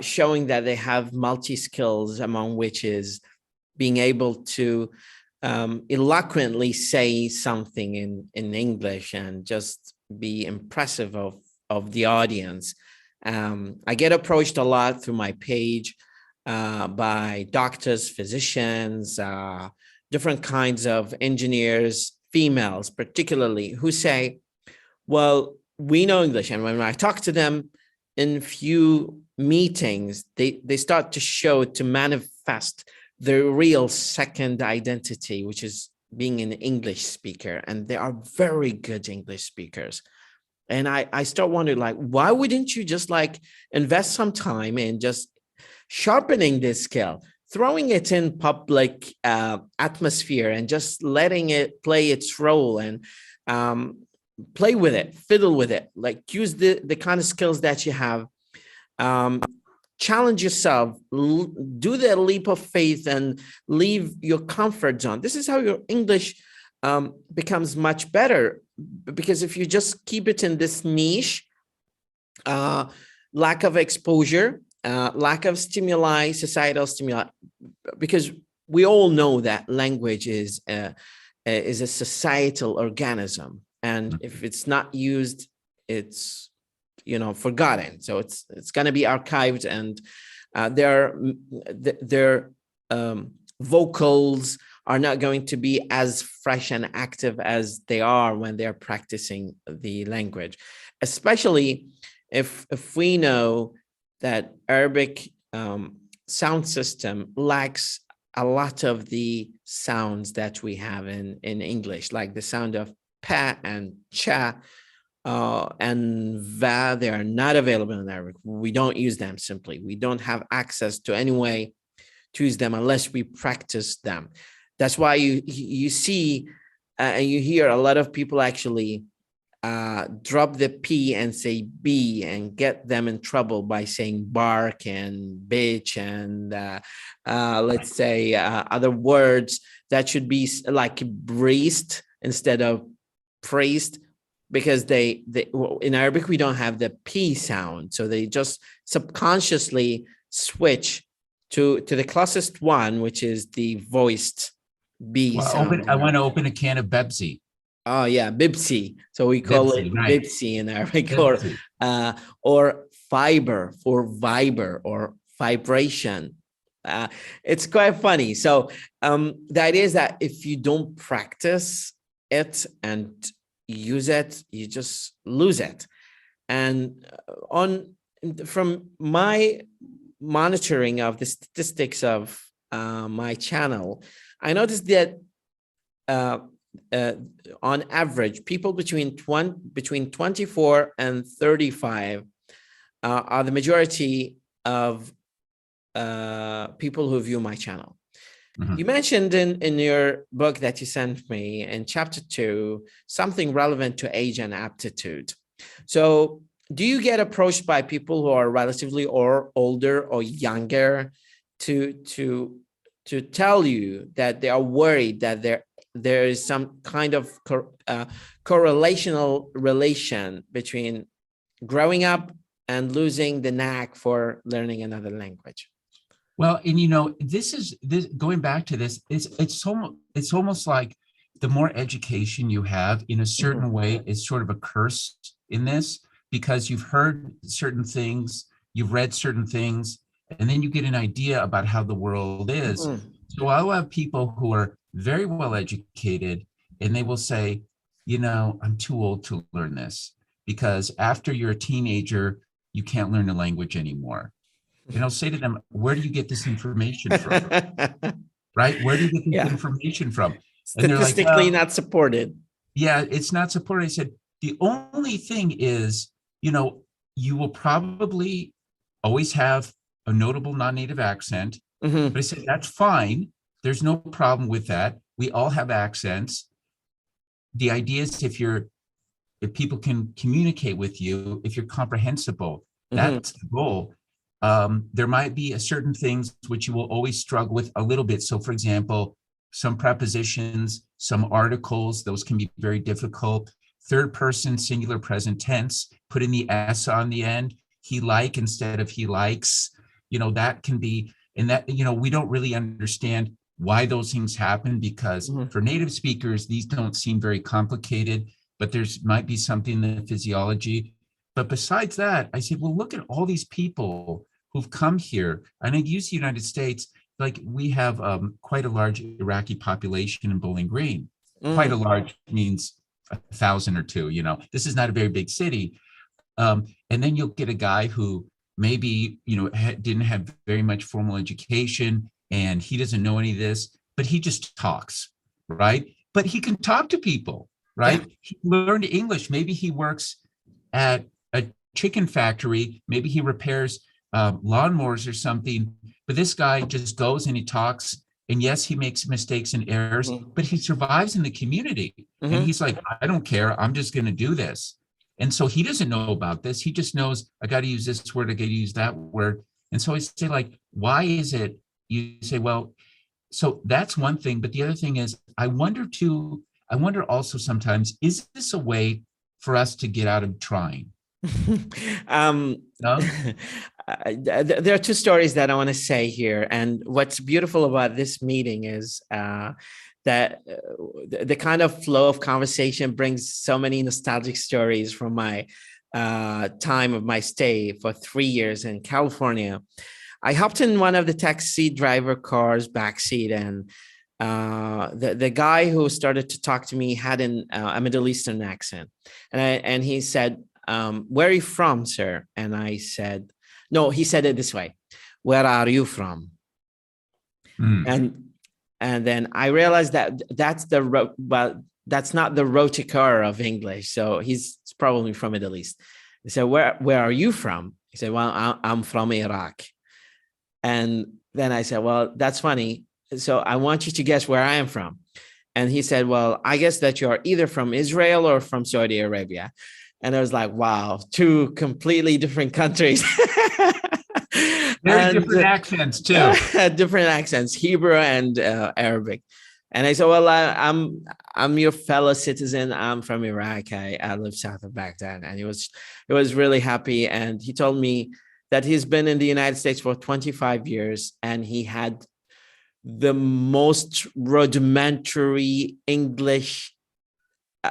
showing that they have multi-skills, among which is being able to eloquently say something in English and just be impressive of the audience. I get approached a lot through my page by doctors, physicians, different kinds of engineers, females particularly, who say, well, we know English. And when I talk to them in few meetings, they start to manifest their real second identity, which is being an English speaker. And they are very good English speakers. And I start wondering, like, why wouldn't you just like invest some time in just sharpening this skill, throwing it in public atmosphere and just letting it play its role, and play with it, fiddle with it, like use the kind of skills that you have, challenge yourself, do the leap of faith and leave your comfort zone. This is how your English becomes much better, because if you just keep it in this niche, lack of exposure, lack of stimuli, societal stimuli, because we all know that language is a societal organism, and if it's not used, it's forgotten. So it's going to be archived, and their vocals are not going to be as fresh and active as they are when they're practicing the language, especially if we know that Arabic sound system lacks a lot of the sounds that we have in English, like the sound of pa and cha and va. They are not available in Arabic. We don't use them simply. We don't have access to any way to use them unless we practice them. That's why you see and you hear a lot of people actually drop the P and say B and get them in trouble by saying bark and bitch and let's say other words that should be like breast instead of praised, because they in Arabic we don't have the P sound, so they just subconsciously switch to the closest one, which is the voiced B sound. I want to open a can of Bebsi. Oh yeah, Bibsi. So we call it right. Bibsi in Arabic, Bibsi. or fiber for viber or vibration. It's quite funny. So the idea is that if you don't practice it and use it, you just lose it. And from my monitoring of the statistics of my channel, I noticed that on average, people between 24 and 35 are the majority of people who view my channel. Mm-hmm. You mentioned in your book that you sent me in chapter 2 something relevant to age and aptitude. So do you get approached by people who are relatively or older or younger to tell you that they are worried that there is some kind of correlational relation between growing up and losing the knack for learning another language? Well, and this going back to this, it's almost like the more education you have in a certain mm-hmm. way is sort of a curse in this, because you've heard certain things, you've read certain things, and then you get an idea about how the world is. Mm-hmm. So I'll have people who are very well educated, and they will say, I'm too old to learn this, because after you're a teenager, you can't learn the language anymore. And I'll say to them, where do you get this information from? Right? Where do you get this information from? Statistically, and they're like, not supported. Yeah, it's not supported. I said, the only thing is, you will probably always have a notable non-native accent. Mm-hmm. But I said, that's fine. There's no problem with that. We all have accents. The idea is if people can communicate with you, if you're comprehensible, that's mm-hmm. the goal. There might be certain things which you will always struggle with a little bit. So for example, some prepositions, some articles, those can be very difficult. third person singular present tense, put in the S on the end, he like instead of he likes, that can be, and that, we don't really understand why those things happen, because for native speakers, these don't seem very complicated, but there's might be something in the physiology. But besides that, I said, well, look at all these people who've come here. And I use the United States, like we have quite a large Iraqi population in Bowling Green. Quite a large means 1,000 or two, this is not a very big city. And then you'll get a guy who maybe, didn't have very much formal education and he doesn't know any of this, but he just talks, right? But he can talk to people, right? Yeah. He learned English. Maybe he works at a chicken factory. Maybe he repairs lawnmowers or something, but this guy just goes and he talks. And yes, he makes mistakes and errors, but he survives in the community. And he's like, I don't care. I'm just going to do this. And so he doesn't know about this. He just knows, I got to use this word, I got to use that word. And so I say, like, why is it? You say, well, so that's one thing. But the other thing is, I wonder also sometimes, is this a way for us to get out of trying? No? There are two stories that I want to say here. And what's beautiful about this meeting is that the kind of flow of conversation brings so many nostalgic stories from my time of my stay for 3 years in California. I hopped in one of the taxi driver car's backseat, and the guy who started to talk to me had a Middle Eastern accent. And he said, where are you from, sir? And I said, no, he said it this way: where are you from? And then I realized that that's not the roticar of English. So he's probably from Middle East. He said, where are you from? He said, well, I'm from Iraq. And then I said, well, that's funny. So I want you to guess where I am from. And he said, well, I guess that you're either from Israel or from Saudi Arabia. And I was like, wow, two completely different countries. Very different accents too. Different accents, Hebrew and Arabic. And I said, well, I'm your fellow citizen. I'm from Iraq. I live south of Baghdad. And he was really happy. And he told me that he's been in the United States for 25 years, and he had the most rudimentary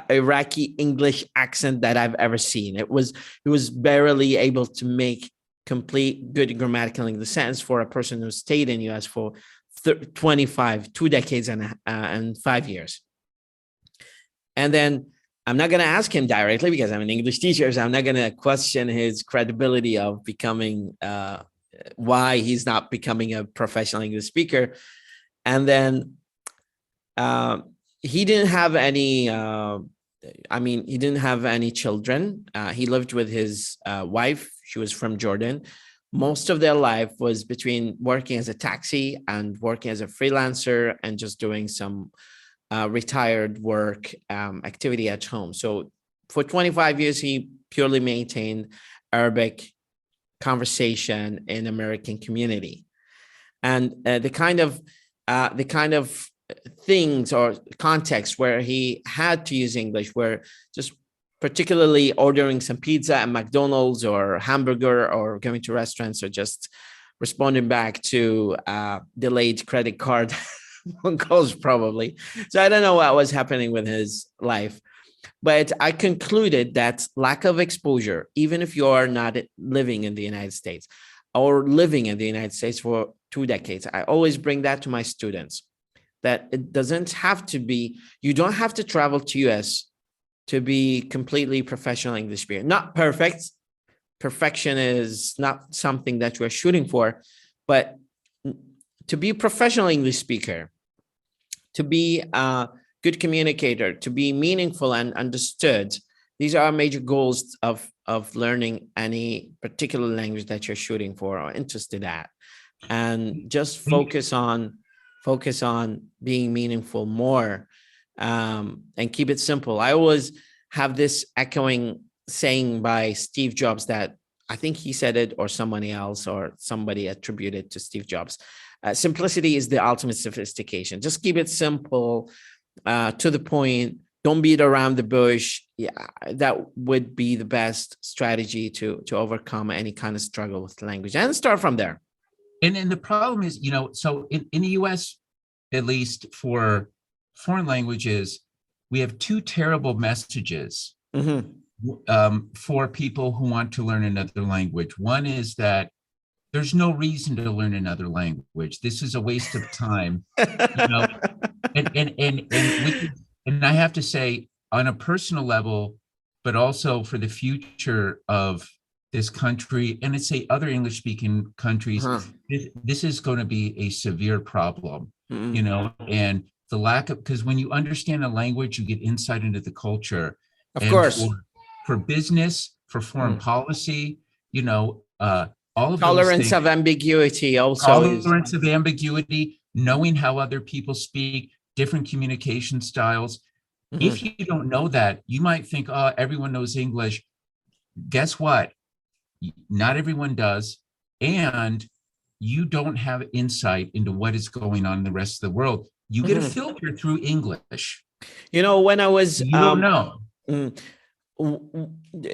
Iraqi English accent that I've ever seen. He was barely able to make complete good grammatical English sentence for a person who stayed in US for 2 decades and 5 years. And then I'm not going to ask him directly because I'm an English teacher, so I'm not going to question his credibility of becoming why he's not becoming a professional English speaker. And then he didn't have any, he didn't have any children. He lived with his wife. She was from Jordan. Most of their life was between working as a taxi and working as a freelancer and just doing some retired work activity at home. So for 25 years, he purely maintained Arabic conversation in American community. And the kind of things or contexts where he had to use English were just particularly ordering some pizza at McDonald's or hamburger, or going to restaurants, or just responding back to delayed credit card phone calls probably. So I don't know what was happening with his life, but I concluded that lack of exposure, even if you are not living in the United States or living in the United States for 2 decades, I always bring that to my students, that it doesn't have to be, you don't have to travel to US to be completely professional English speaker. Not perfect. Perfection is not something that we're shooting for, but to be a professional English speaker, to be a good communicator, to be meaningful and understood, these are major goals of learning any particular language that you're shooting for or interested at. And just focus on being meaningful more, and keep it simple. I always have this echoing saying by Steve Jobs that I think he said it, or somebody else, or somebody attributed to Steve Jobs. Simplicity is the ultimate sophistication. Just keep it simple, to the point, don't beat around the bush. Yeah, that would be the best strategy to overcome any kind of struggle with language, and start from there. And the problem is, so in the US, at least for foreign languages, we have two terrible messages for people who want to learn another language. One is that there's no reason to learn another language. This is a waste of time. And I have to say, on a personal level, but also for the future of this country, and I'd say other English-speaking countries, this is going to be a severe problem, and the lack of, because when you understand a language, you get insight into the culture. Of course. For business, for foreign policy, all of tolerance those of ambiguity also. Tolerance of ambiguity, knowing how other people speak, different communication styles. If you don't know that, you might think, oh, everyone knows English. Guess what? Not everyone does. And you don't have insight into what is going on in the rest of the world. You get a filter through English. When I was... You don't know. In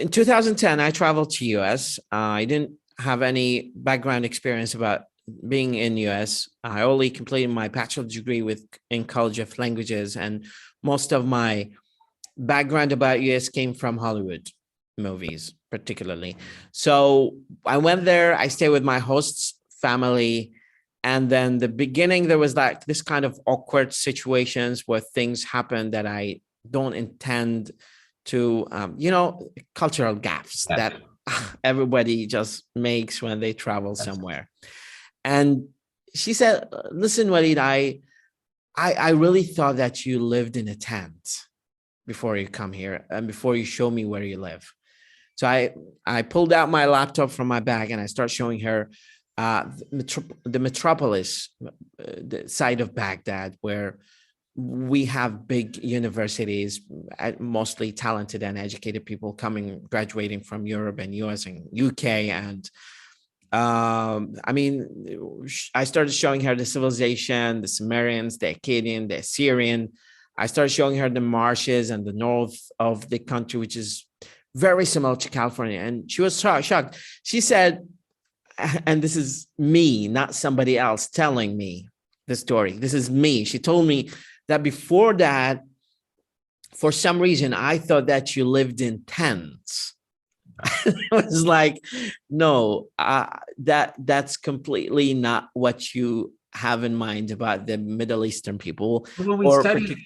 2010, I traveled to US. I didn't have any background experience about being in US. I only completed my bachelor's degree in College of Languages, and most of my background about US came from Hollywood movies, particularly. So I went there, I stayed with my host's family, and then the beginning, there was like this kind of awkward situations where things happen that I don't intend to, cultural gaffes that everybody just makes when they travel somewhere. And she said, listen, Walid, I really thought that you lived in a tent before you come here and before you show me where you live. So I pulled out my laptop from my bag and I start showing her the metropolis, the side of Baghdad, where we have big universities, mostly talented and educated people graduating from Europe and US and UK. And I started showing her the civilization, the Sumerians, the Akkadian, the Assyrian. I started showing her the marshes and the north of the country, which is very similar to California. And she was shocked. She said, and this is me, not somebody else telling me the story. This is me. She told me that before that, for some reason, I thought that you lived in tents. I was like, no, that's completely not what you have in mind about the Middle Eastern people. When we study,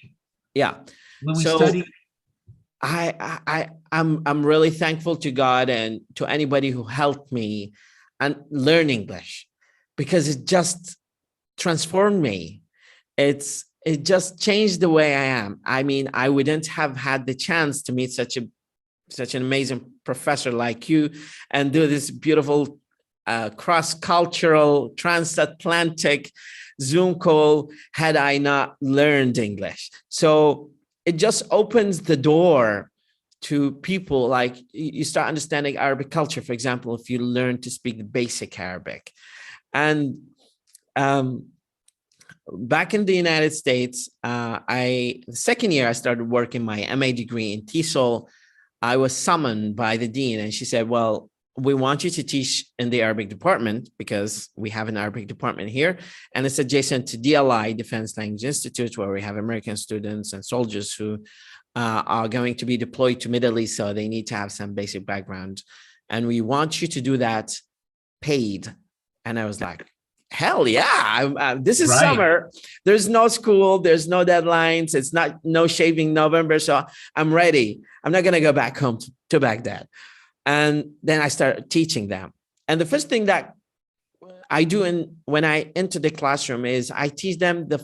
I'm really thankful to God and to anybody who helped me and learn English, because it just transformed me. It just changed the way I am. I mean, I wouldn't have had the chance to meet such an amazing professor like you and do this beautiful cross-cultural transatlantic Zoom call had I not learned English. So it just opens the door to people, like you start understanding Arabic culture, for example, if you learn to speak basic Arabic. And back in the United States, the second year I started working my MA degree in TESOL, I was summoned by the dean and she said, well, we want you to teach in the Arabic department because we have an Arabic department here. And it's adjacent to DLI, Defense Language Institute, where we have American students and soldiers who are going to be deployed to Middle East. So they need to have some basic background. And we want you to do that paid. And I was like, hell yeah, this is summer. There's no school. There's no deadlines. It's no shaving November. So I'm ready. I'm not going to go back home to Baghdad. And then I started teaching them. And the first thing that I do when I enter the classroom is I teach them the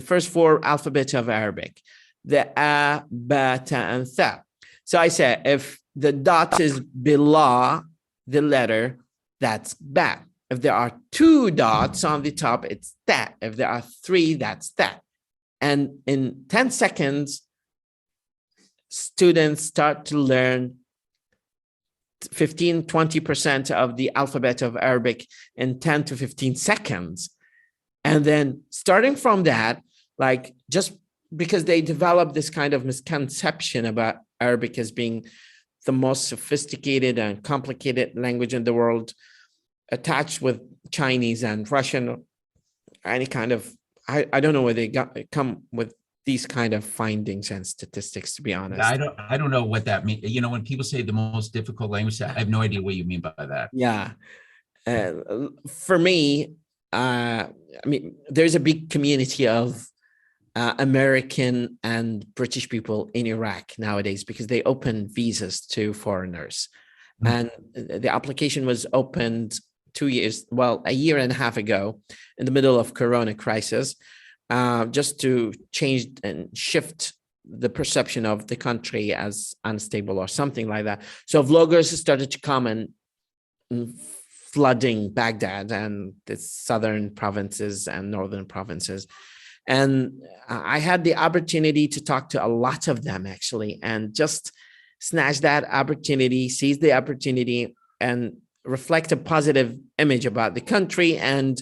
first four alphabets of Arabic, the a, ba, ta, and tha. So I say, if the dot is below the letter, that's ba. If there are two dots on the top, it's that. If there are three, that's that. And in 10 seconds, students start to learn 15-20% of the alphabet of Arabic in 10 to 15 seconds. And then starting from that, like just because they developed this kind of misconception about Arabic as being the most sophisticated and complicated language in the world, attached with Chinese and Russian, any kind of, I don't know where they come with these kind of findings and statistics, to be honest. I don't know what that means. You know, when people say the most difficult language, I have no idea what you mean by that. Yeah. For me, I mean, there's a big community of American and British people in Iraq nowadays because they open visas to foreigners. And the application was opened a year and a half ago in the middle of Corona crisis, just to change and shift the perception of the country as unstable or something like that. So vloggers started to come and flooding Baghdad and the southern provinces and northern provinces. And I had the opportunity to talk to a lot of them, actually, and just snatch that opportunity, seize the opportunity, and reflect a positive image about the country and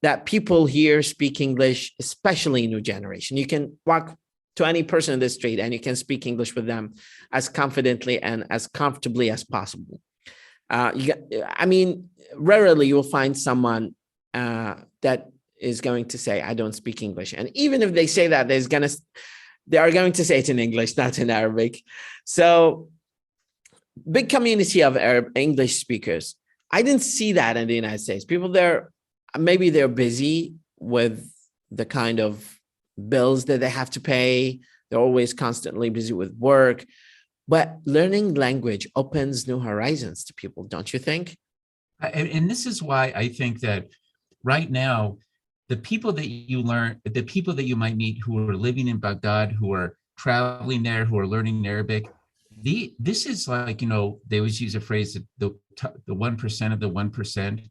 that people here speak English, especially new generation. You can walk to any person in the street and you can speak English with them as confidently and as comfortably as possible. I mean, rarely you'll find someone that is going to say, I don't speak English. And even if they say that, they are going to say it in English, not in Arabic. So big community of English speakers. I didn't see that in the United States. People there, maybe they're busy with the kind of bills that they have to pay. They're always constantly busy with work. But learning language opens new horizons to people, don't you think? And this is why I think that right now, the people that you might meet who are living in Baghdad, who are traveling there, who are learning Arabic, this is like, you know, they always use a phrase, the 1% of the 1%.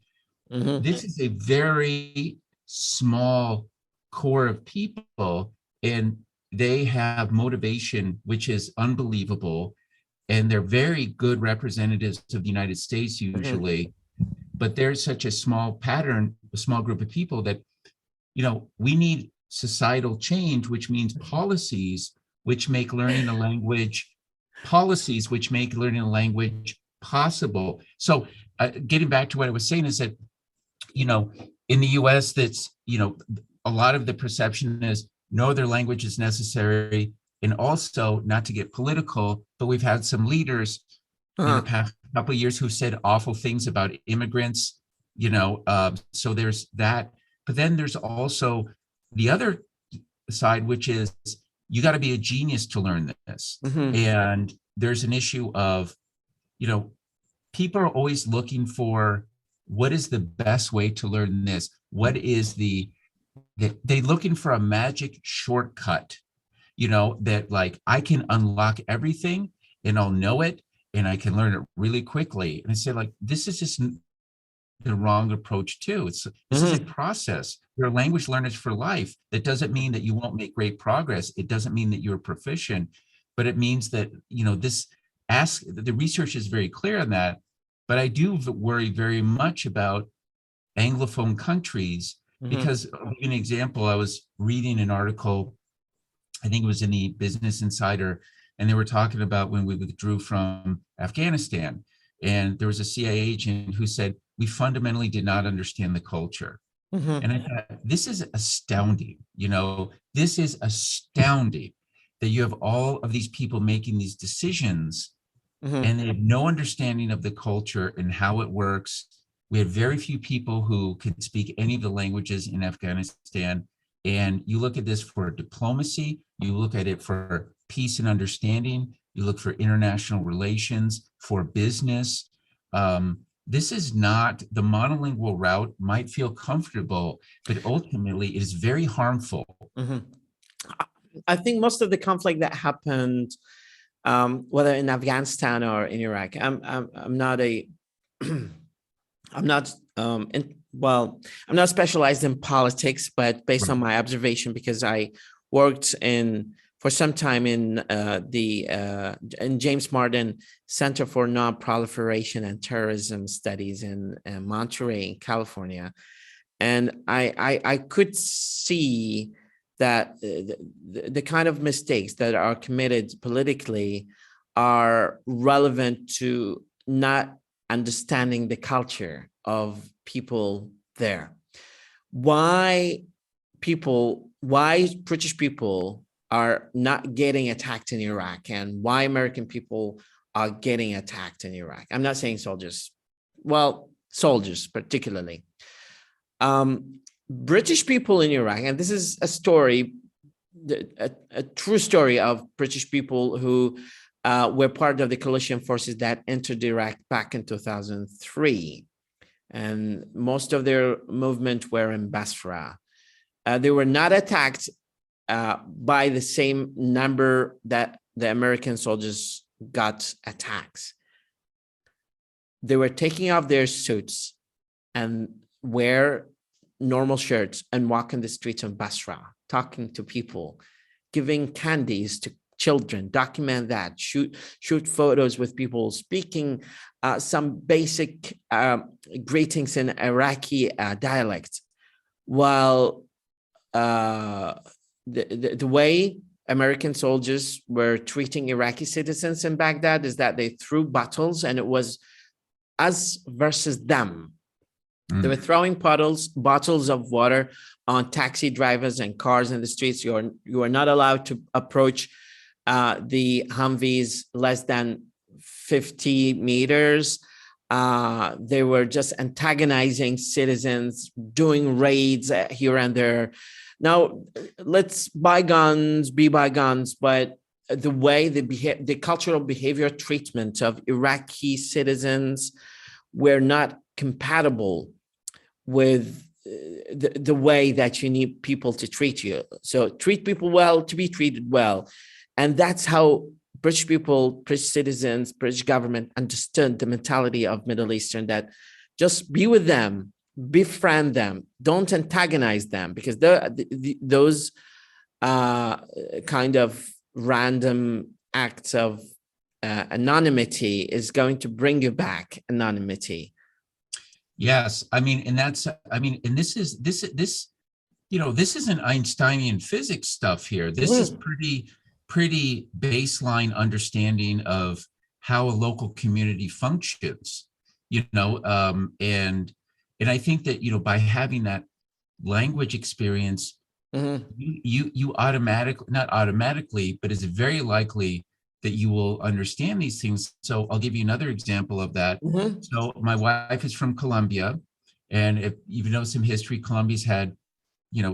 Mm-hmm. This is a very small core of people, and they have motivation, which is unbelievable. And they're very good representatives of the United States usually. Mm-hmm. But there's such a small group of people that, you know, we need societal change, which means policies which make learning a language possible. So getting back to what I was saying is that, you know, in the US, that's, you know, a lot of the perception is no other language is necessary. And also, not to get political, but we've had some leaders in the past couple of years who said awful things about immigrants, you know, so there's that. But then there's also the other side, which is you got to be a genius to learn this. Mm-hmm. And there's an issue of, you know, people are always looking for what is the best way to learn this? What is they're looking for a magic shortcut, you know, that like I can unlock everything and I'll know it and I can learn it really quickly. And I say, like, this is just the wrong approach too. This is a process. You're a language learners for life. That doesn't mean that you won't make great progress. It doesn't mean that you're proficient, but it means that, you know, the research is very clear on that. But I do worry very much about Anglophone countries because, I'll give you an example. I was reading an article, I think it was in the Business Insider, and they were talking about when we withdrew from Afghanistan. And there was a CIA agent who said, we fundamentally did not understand the culture. Mm-hmm. And I thought, this is astounding. You know, this is astounding that you have all of these people making these decisions and they have no understanding of the culture and how it works. We had very few people who could speak any of the languages in Afghanistan. And you look at this for diplomacy, you look at it for peace and understanding, you look for international relations, for business. This is not, the monolingual route might feel comfortable, but ultimately it is very harmful. Mm-hmm. I think most of the conflict that happened, whether in Afghanistan or in Iraq, I'm not specialized in politics, but based on my observation, because I worked for some time in James Martin Center for Non-Proliferation and Terrorism Studies in Monterey, California. And I could see that the kind of mistakes that are committed politically are relevant to not understanding the culture of people there. Why British people are not getting attacked in Iraq, and why American people are getting attacked in Iraq. I'm not saying soldiers, well, soldiers particularly. British people in Iraq, and this is a story, a true story of British people who were part of the coalition forces that entered Iraq back in 2003. And most of their movement were in Basra. They were not attacked by the same number that the American soldiers got attacks. They were taking off their suits and wear normal shirts and walk in the streets of Basra, talking to people, giving candies to children, document that, shoot photos with people, speaking some basic greetings in Iraqi dialect, while the way American soldiers were treating Iraqi citizens in Baghdad is that they threw bottles, and it was us versus them. They were throwing bottles of water on taxi drivers and cars in the streets. You are not allowed to approach the Humvees less than 50 meters. They were just antagonizing citizens, doing raids here and there. Now, let's bygones be bygones, but the way the cultural behavior treatment of Iraqi citizens were not compatible with the way that you need people to treat you. So treat people well to be treated well. And that's how British people, British citizens, British government understood the mentality of Middle Eastern, that just be with them, befriend them, don't antagonize them, because those kind of random acts of anonymity is going to bring you back anonymity. Yes, I mean, and this isn't Einsteinian physics stuff here. This is pretty baseline understanding of how a local community functions, and I think that, by having that language experience, you automatically, not automatically, but it's very likely that you will understand these things. So I'll give you another example of that. So my wife is from Colombia, and if you know some history, Colombia's had,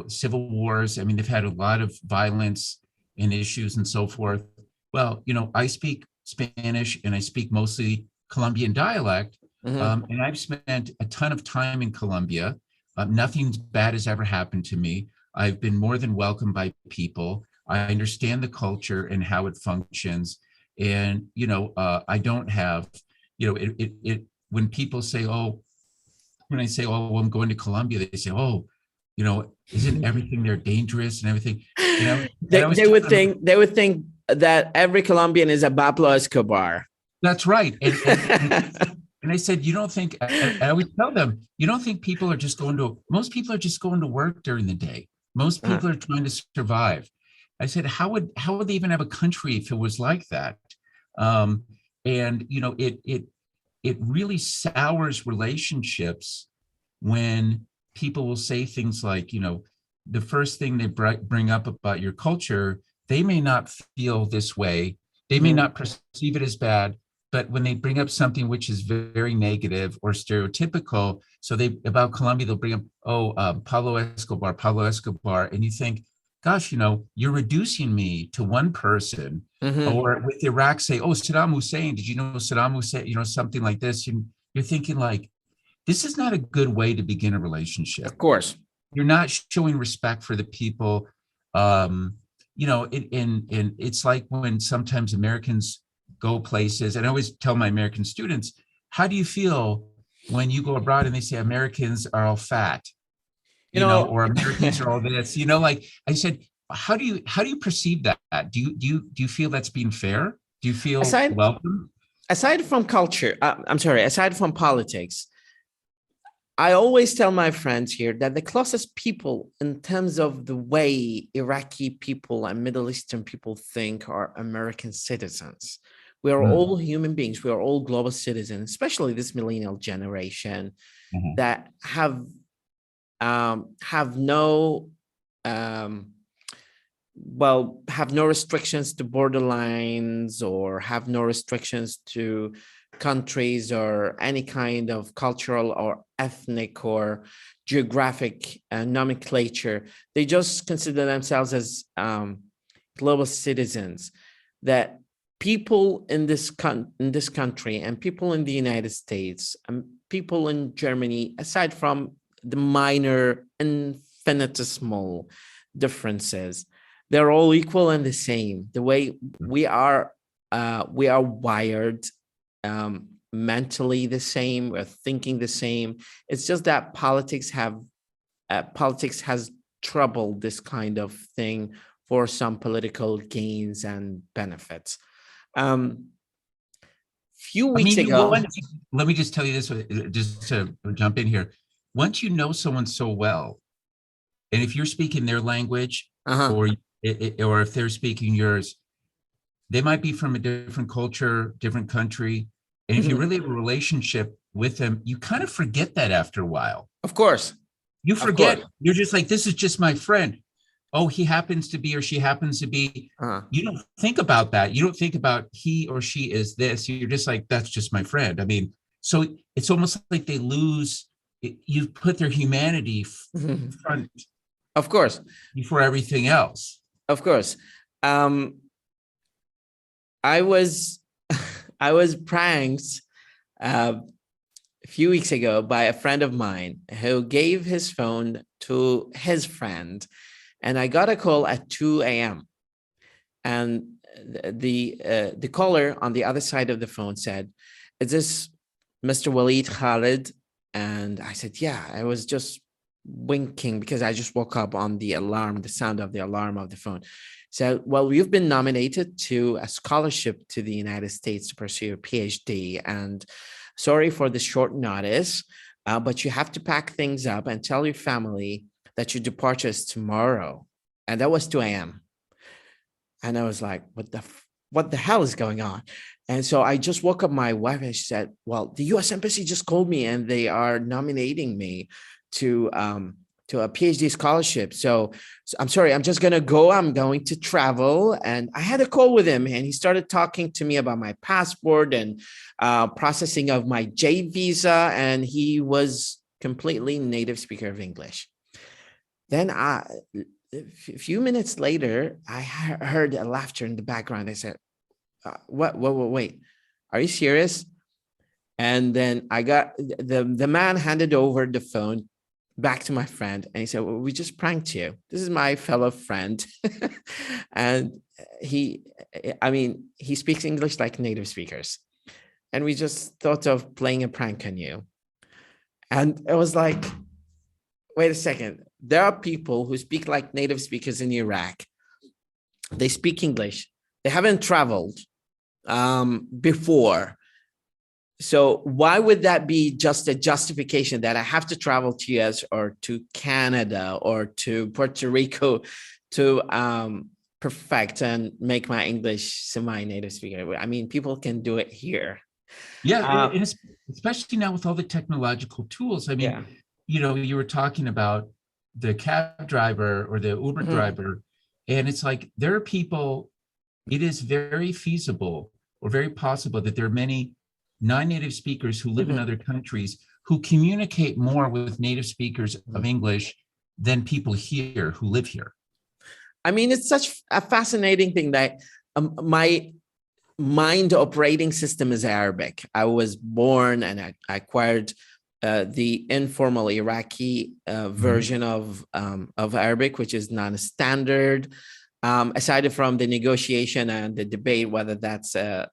civil wars. I mean, they've had a lot of violence and issues and so forth. Well, I speak Spanish and I speak mostly Colombian dialect, and I've spent a ton of time in Colombia. Nothing bad has ever happened to me. I've been more than welcomed by people. I understand the culture and how it functions. And, I don't have, when people say, when I say, well, I'm going to Colombia, they say, isn't everything there dangerous and everything? They would think that every Colombian is a Pablo Escobar. That's right. And I said, you don't think, I always tell them, you don't think people are just most people are just going to work during the day. Most people are trying to survive. I said, how would they even have a country if it was like that? And it really sours relationships when people will say things like, the first thing they bring up about your culture, they may not feel this way. They may not perceive it as bad, but when they bring up something which is very negative or stereotypical, about Colombia, they'll bring up, Pablo Escobar, and you think, gosh, you're reducing me to one person. Or with Iraq, say, Saddam Hussein, did you know Saddam Hussein, something like this. You're thinking like, this is not a good way to begin a relationship. Of course. You're not showing respect for the people. And it's like when sometimes Americans go places, and I always tell my American students, how do you feel when you go abroad and they say Americans are all fat? Or Americans are all this, like I said, how do you perceive that? Do you feel that's being fair? Do you feel welcome? Aside from culture, aside from politics, I always tell my friends here that the closest people in terms of the way Iraqi people and Middle Eastern people think are American citizens. We are all human beings. We are all global citizens, especially this millennial generation that have no have no restrictions to borderlines, or have no restrictions to countries or any kind of cultural or ethnic or geographic nomenclature. They just consider themselves as global citizens. That people in this country and people in the United States and people in Germany, aside from the minor infinitesimal differences, they're all equal and the same. The way we are wired, mentally the same, we're thinking the same. It's just that politics has troubled this kind of thing for some political gains and benefits. Few weeks ago, let me just tell you this, just to jump in here. Once you know someone so well, and if you're speaking their language, or if they're speaking yours, they might be from a different culture, different country. And if you really have a relationship with them, you kind of forget that after a while. Of course. You forget. You're just like, this is just my friend. Oh, he happens to be, or she happens to be. You don't think about that. You don't think about he or she is this. You're just like, that's just my friend. I mean, so it's almost like they lose, you put their humanity front. Of course. Before everything else. Of course. I was pranked a few weeks ago by a friend of mine who gave his phone to his friend, and I got a call at 2 a.m. and the caller on the other side of the phone said, "Is this Mr. Walid Khalid?" And I said, "Yeah." I was just winking because I just woke up on the alarm, the sound of the alarm of the phone. So, "Well, you've been nominated to a scholarship to the United States to pursue your PhD, and sorry for the short notice, but you have to pack things up and tell your family that your departure is tomorrow." And that was 2 a.m. And I was like, what the hell is going on? And so I just woke up my wife and she said, "Well, the US Embassy just called me and they are nominating me to a PhD scholarship. So I'm sorry, I'm just going to go. I'm going to travel." And I had a call with him and he started talking to me about my passport and processing of my J visa. And he was completely native speaker of English. Then a few minutes later, I heard a laughter in the background. I said, wait, are you serious? And then I got the man handed over the phone back to my friend and he said, "Well, we just pranked you. This is my fellow friend." And he speaks English like native speakers. And we just thought of playing a prank on you. And it was like, wait a second. There are people who speak like native speakers in Iraq. They speak English. They haven't traveled before. So why would that be just a justification that I have to travel to US or to Canada or to Puerto Rico to perfect and make my English semi-native speaker? I mean, people can do it here. Yeah, and especially now with all the technological tools. I mean, you were talking about the cab driver or the Uber driver, and it's like there are people, it is very feasible or very possible that there are many non-native speakers who live in other countries who communicate more with native speakers of English than people here who live here. I mean, it's such a fascinating thing that my mind operating system is Arabic. I was born and I acquired the informal Iraqi version of Arabic, which is non-standard. Aside from the negotiation and the debate whether that's a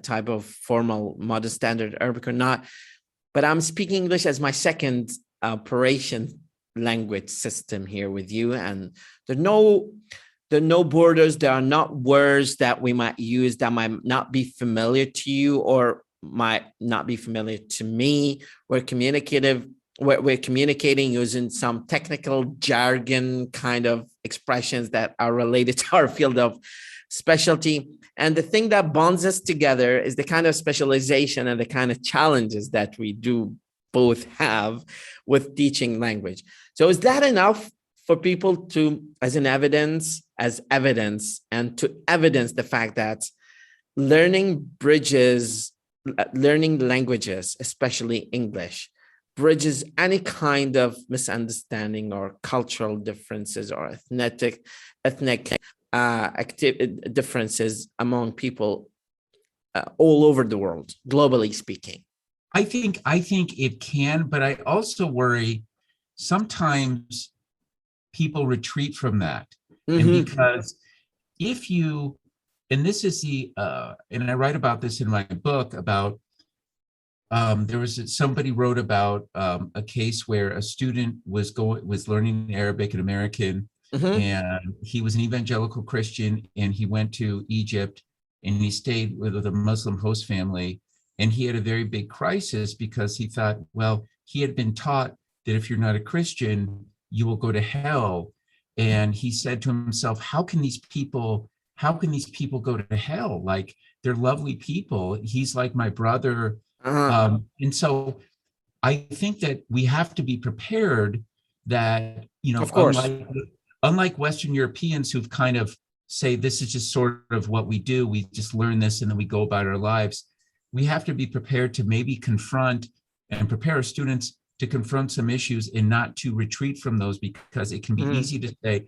type of formal modern standard Arabic or not, but I'm speaking English as my second operation language system here with you, and there are no borders. There are not words that we might use that might not be familiar to you, or might not be familiar to me. We're communicating using some technical jargon kind of expressions that are related to our field of specialty. And the thing that bonds us together is the kind of specialization and the kind of challenges that we do both have with teaching language. So is that enough for people to, as evidence, and to evidence the fact that learning languages, especially English, bridges any kind of misunderstanding or cultural differences or ethnic differences among people all over the world, globally speaking? I think it can, but I also worry sometimes people retreat from that. And because if you, and this is and I write about this in my book about, somebody wrote about a case where a student was learning Arabic, an American, and he was an evangelical Christian, and he went to Egypt and he stayed with a Muslim host family, and he had a very big crisis because he thought, well, he had been taught that if you're not a Christian, you will go to hell. And he said to himself, how can these people go to hell? Like, they're lovely people. He's like my brother. And so I think that we have to be prepared that, of course, unlike Western Europeans who've kind of say, this is just sort of what we do. We just learn this and then we go about our lives. We have to be prepared to maybe confront and prepare our students to confront some issues and not to retreat from those, because it can be easy to say,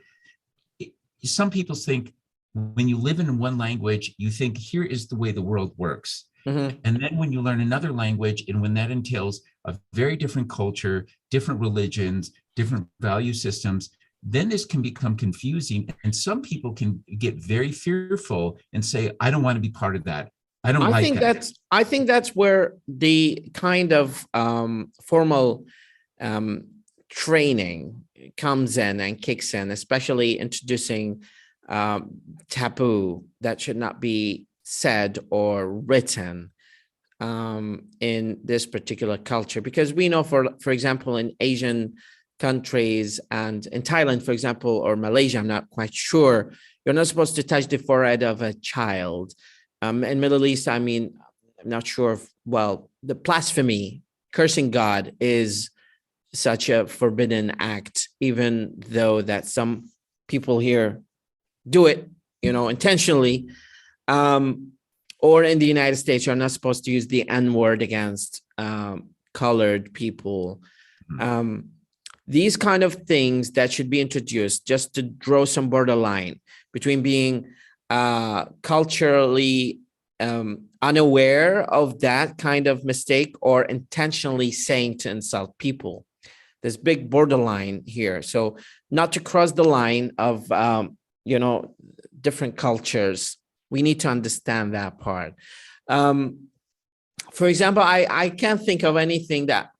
some people think when you live in one language, you think here is the way the world works. And then when you learn another language, and when that entails a very different culture, different religions, different value systems, then this can become confusing. And some people can get very fearful and say, I don't want to be part of that. I think that's where the kind of formal training comes in and kicks in, especially introducing taboo that should not be said or written in this particular culture. Because we know, for example, in Asian countries and in Thailand, for example, or Malaysia, I'm not quite sure, you're not supposed to touch the forehead of a child. In Middle East, I mean, I'm not sure if, well, the blasphemy, cursing God, is such a forbidden act, even though that some people here do it, intentionally. Or in the United States, you're not supposed to use the N-word against colored people. These kind of things that should be introduced just to draw some borderline between being culturally unaware of that kind of mistake or intentionally saying to insult people. There's big borderline here. So not to cross the line of, different cultures. We need to understand that part. For example, I can't think of anything that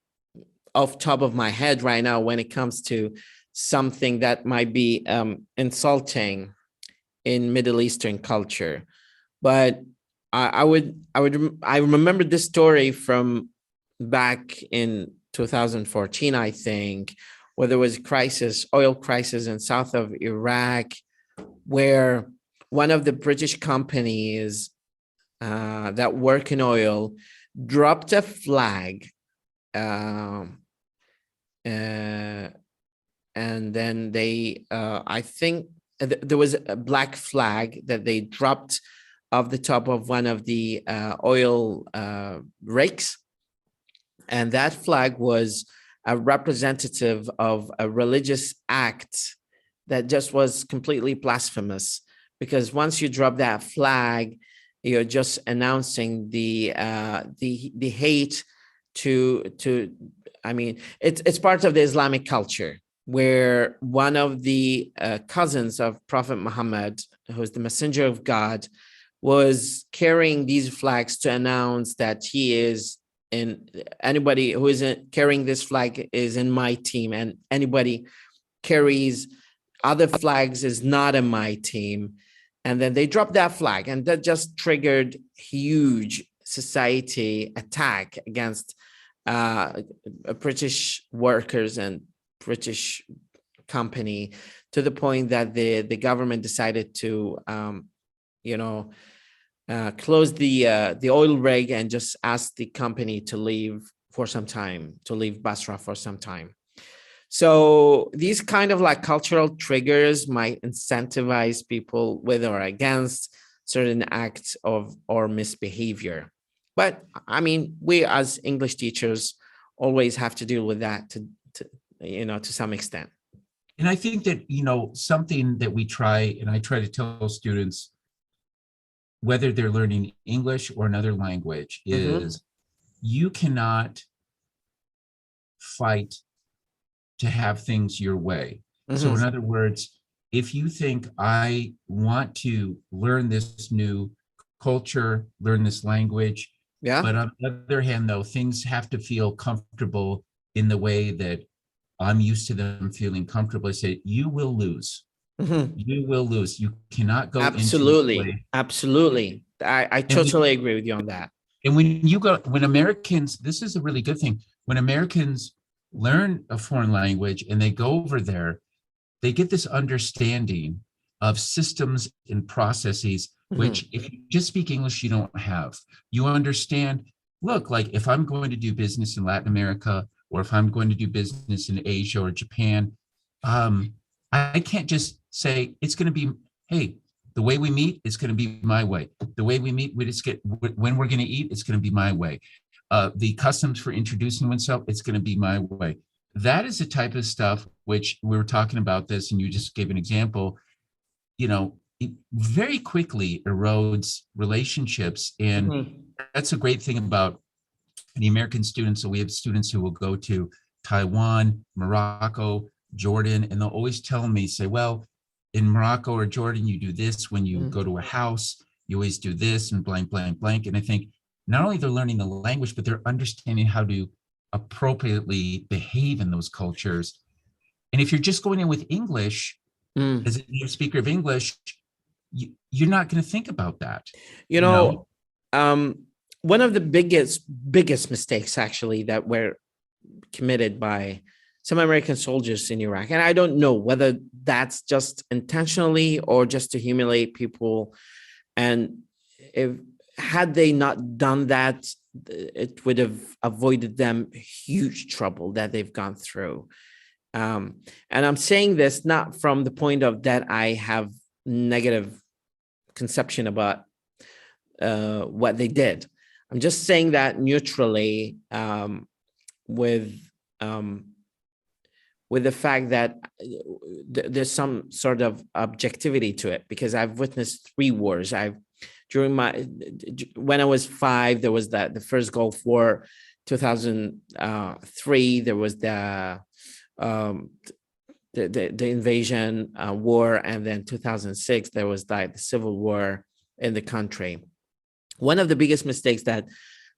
off top of my head right now when it comes to something that might be insulting in Middle Eastern culture. But I remember this story from back in 2014, I think, where there was oil crisis in south of Iraq, where one of the British companies that work in oil dropped a flag, and then they, I think there was a black flag that they dropped off the top of one of the oil rigs, and that flag was a representative of a religious act that just was completely blasphemous. Because once you drop that flag, you're just announcing the hate to. I mean, it's part of the Islamic culture, where one of the cousins of Prophet Muhammad, who's the messenger of God, was carrying these flags to announce that he is in. Anybody who isn't carrying this flag is in my team, and anybody carries other flags is not in my team. And then they dropped that flag, and that just triggered huge society attack against British workers and British company, to the point that the government decided to close the oil rig and just ask the company to leave for some time, to leave Basra for some time. So these kind of like cultural triggers might incentivize people with or against certain acts of or misbehavior. But I mean, we as English teachers always have to deal with that to some extent. And I think that, something that we try, and I try to tell students, whether they're learning English or another language, is you cannot fight to have things your way. So in other words, if you think I want to learn this new culture, learn this language, but on the other hand, though, things have to feel comfortable in the way that I'm used to them feeling comfortable, I say, you will lose. You will lose. You cannot go absolutely into absolutely. I totally agree with you on that. And when Americans, this is a really good thing, when Americans learn a foreign language and they go over there, they get this understanding of systems and processes, which if you just speak English, you don't have. You understand, look, like if I'm going to do business in Latin America, or if I'm going to do business in Asia or Japan, I can't just say it's going to be, hey, the way we meet, it's going to be my way. The way we meet, when we're going to eat, it's going to be my way. The customs for introducing oneself, it's going to be my way. That is the type of stuff which we were talking about this, and you just gave an example, it very quickly erodes relationships. And that's a great thing about the American students. So we have students who will go to Taiwan, Morocco, Jordan, and they'll always tell me, say, well, in Morocco or Jordan, you do this when you go to a house, you always do this and blank, blank, blank. And I think not only they're learning the language, but they're understanding how to appropriately behave in those cultures. And if you're just going in with English, as a native speaker of English, you're not going to think about that. One of the biggest mistakes actually that were committed by some American soldiers in Iraq, and I don't know whether that's just intentionally or just to humiliate people, and had they not done that, it would have avoided them huge trouble that they've gone through. And I'm saying this not from the point of that I have negative conception about what they did. I'm just saying that neutrally, with the fact that there's some sort of objectivity to it, because I've witnessed 3 wars. When I was 5, there was the first Gulf War. 2003, there was the invasion war, and then 2006 there was the civil war in the country. One of the biggest mistakes that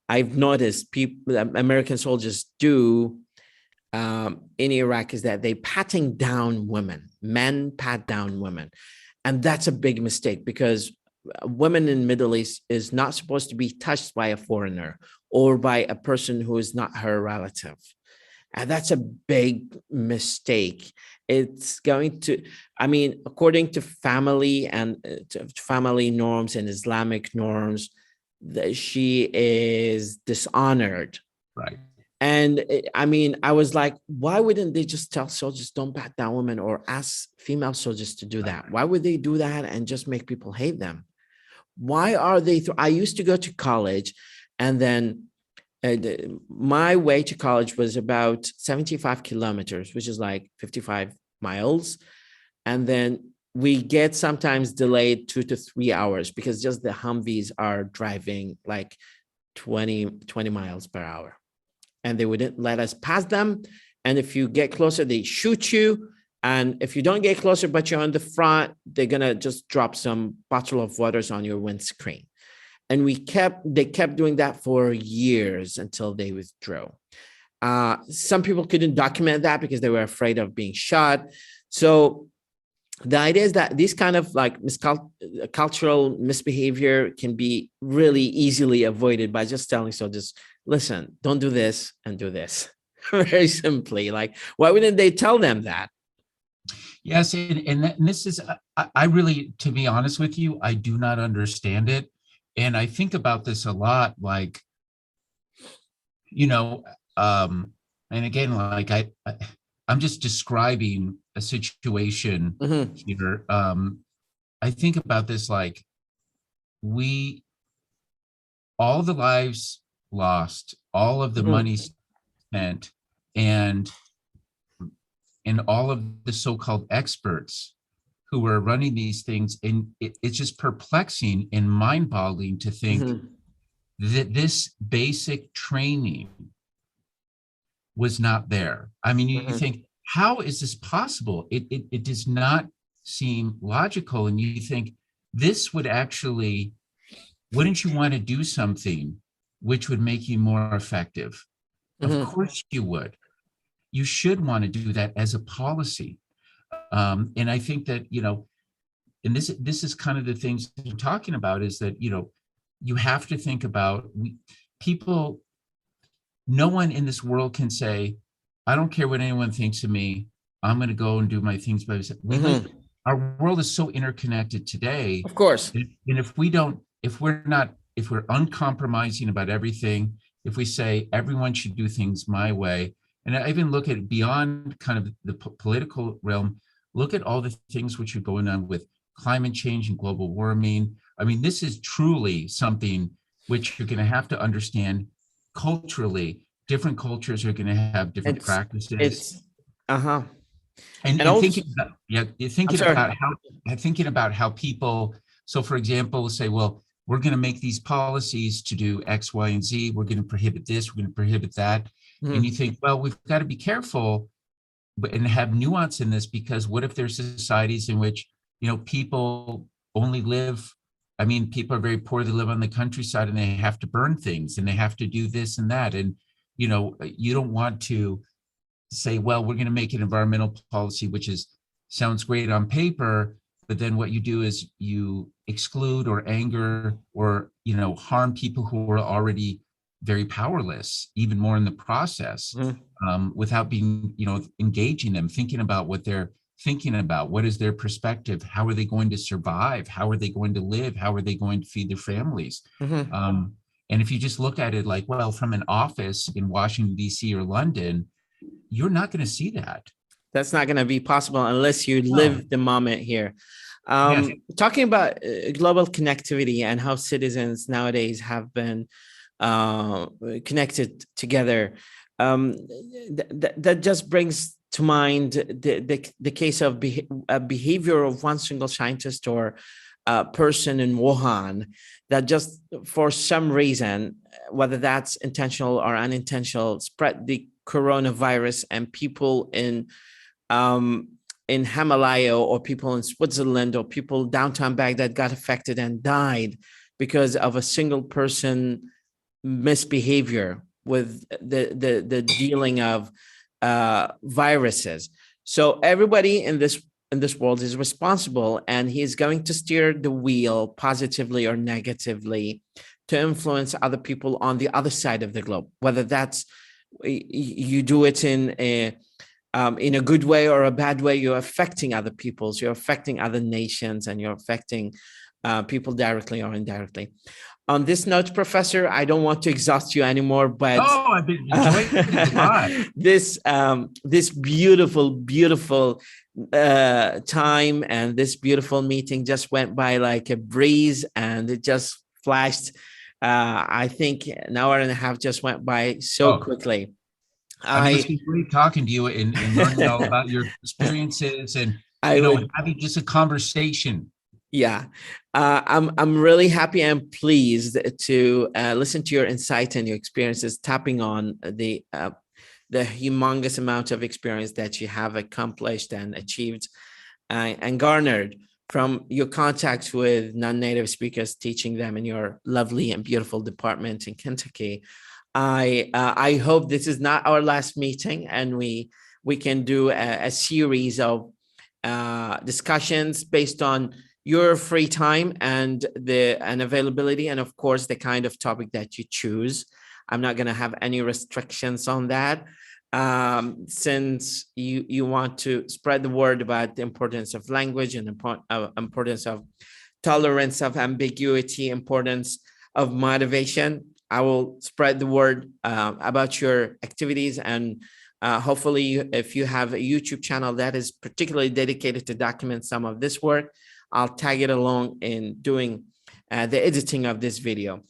I've noticed American soldiers do in Iraq is that they patting down women. Men pat down women, and that's a big mistake, because women in the Middle East is not supposed to be touched by a foreigner or by a person who is not her relative. And that's a big mistake. It's going to, according to family and to family norms and Islamic norms, that she is dishonored. Right. And I was like, why wouldn't they just tell soldiers don't pat down women, or ask female soldiers to do that? Why would they do that and just make people hate them? Why are they? I used to go to college, and then my way to college was about 75 kilometers, which is like 55 miles. And then we get sometimes delayed 2 to 3 hours because just the Humvees are driving like 20 miles per hour. And they wouldn't let us pass them. And if you get closer, they shoot you. And if you don't get closer, but you're on the front, they're going to just drop some bottle of waters on your windscreen. And they kept doing that for years until they withdrew. Some people couldn't document that because they were afraid of being shot. So the idea is that this kind of like cultural misbehavior can be really easily avoided by just telling soldiers, listen, don't do this and do this. Very simply. Like, why wouldn't they tell them that? Yes, and this is, I really, to be honest with you, I do not understand it. And I think about this a lot, like, you know, and again, like I'm just describing a situation here. I think about this like all the lives lost, all of the money spent, and all of the so-called experts who are running these things. And it's just perplexing and mind-boggling to think that this basic training was not there. I mean, you think, how is this possible? It does not seem logical. And you think this would actually, wouldn't you want to do something which would make you more effective? Of course you would. You should want to do that as a policy. And I think that, and this is kind of the things you're talking about, is that, you have to think about people. No one in this world can say, I don't care what anyone thinks of me, I'm going to go and do my things by myself. Our world is so interconnected today. Of course. And if we're uncompromising about everything, if we say everyone should do things my way, and I even look at it beyond kind of the political realm, look at all the things which are going on with climate change and global warming. I mean, this is truly something which you're going to have to understand culturally. Different cultures are going to have different practices. And also, thinking about how people, so for example, say, well, we're going to make these policies to do X, Y, and Z. We're going to prohibit this, we're going to prohibit that. And you think, well, we've got to be careful and have nuance in this, because what if there's societies in which, people only live, people are very poor, they live on the countryside and they have to burn things and they have to do this and that. And, you don't want to say, well, we're going to make an environmental policy, which sounds great on paper, but then what you do is you exclude or anger or, harm people who are already very powerless, even more in the process, without being, engaging them, thinking about what they're thinking about, what is their perspective, how are they going to survive, how are they going to live, how are they going to feed their families. And if you just look at it like, well, from an office in Washington, D.C. or London, you're not going to see that. That's not going to be possible unless you live the moment here. Talking about global connectivity and how citizens nowadays have been connected together, that just brings to mind the case of behavior of one single scientist or person in Wuhan that just for some reason, whether that's intentional or unintentional, spread the coronavirus, and people in Himalaya or people in Switzerland or people downtown Baghdad got affected and died because of a single person misbehavior with the dealing of viruses. So everybody in this world is responsible, and he's going to steer the wheel positively or negatively to influence other people on the other side of the globe, whether that's you do it in a good way or a bad way. You're affecting other peoples, you're affecting other nations, and you're affecting people directly or indirectly. On this note, Professor, I don't want to exhaust you anymore, but I've been enjoying it a lot. This beautiful time and this beautiful meeting just went by like a breeze, and it just flashed. I think an hour and a half just went by so quickly. It's been great talking to you and learning all about your experiences and having just a conversation. Yeah, I'm really happy and pleased to listen to your insight and your experiences, tapping on the humongous amount of experience that you have accomplished and achieved and garnered from your contact with non-native speakers, teaching them in your lovely and beautiful department in Kentucky. I hope this is not our last meeting, and we can do a series of discussions based on your free time and availability, and of course the kind of topic that you choose. I'm not going to have any restrictions on that, since you want to spread the word about the importance of language and importance of tolerance of ambiguity, importance of motivation. I will spread the word about your activities, and hopefully if you have a YouTube channel that is particularly dedicated to document some of this work, I'll tag it along in doing the editing of this video.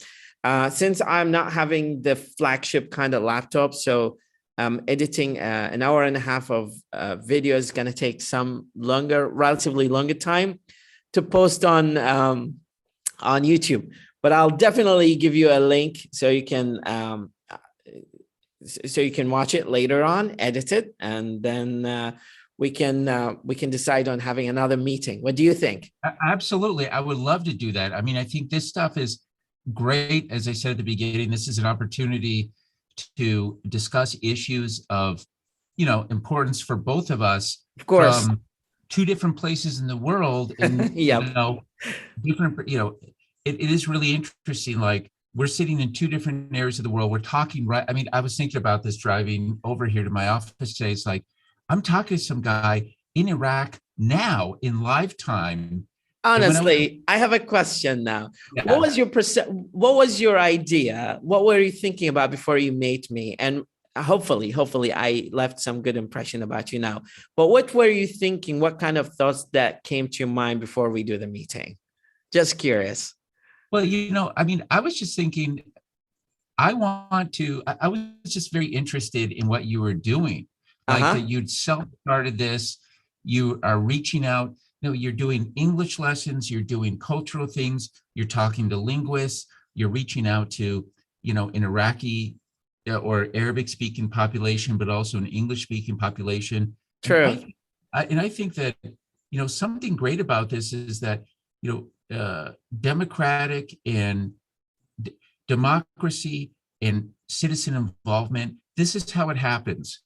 Since I'm not having the flagship kind of laptop, so editing an hour and a half of video is going to take some relatively longer time to post on YouTube. But I'll definitely give you a link so you can watch it later on, edit it, and then we can decide on having another meeting. What do you think? Absolutely. I would love to do that. I mean, I think this stuff is great. As I said at the beginning, this is an opportunity to discuss issues of, importance for both of us. Of course. From two different places in the world. And, yep. Different, it is really interesting. Like, we're sitting in two different areas of the world. We're talking, right? I mean, I was thinking about this driving over here to my office today. It's like, I'm talking to some guy in Iraq now in live time. Honestly, I have a question now. Yeah. What was your idea? What were you thinking about before you met me? And hopefully I left some good impression about you now. But what were you thinking? What kind of thoughts that came to your mind before we do the meeting? Just curious. Well, I mean, I was just thinking, I was just very interested in what you were doing. Like that you'd self-started this, you are reaching out, you're doing English lessons, you're doing cultural things, you're talking to linguists, you're reaching out to, an Iraqi or Arabic speaking population, but also an English speaking population. True. And I think that, something great about this is that, democratic and democracy and citizen involvement, this is how it happens.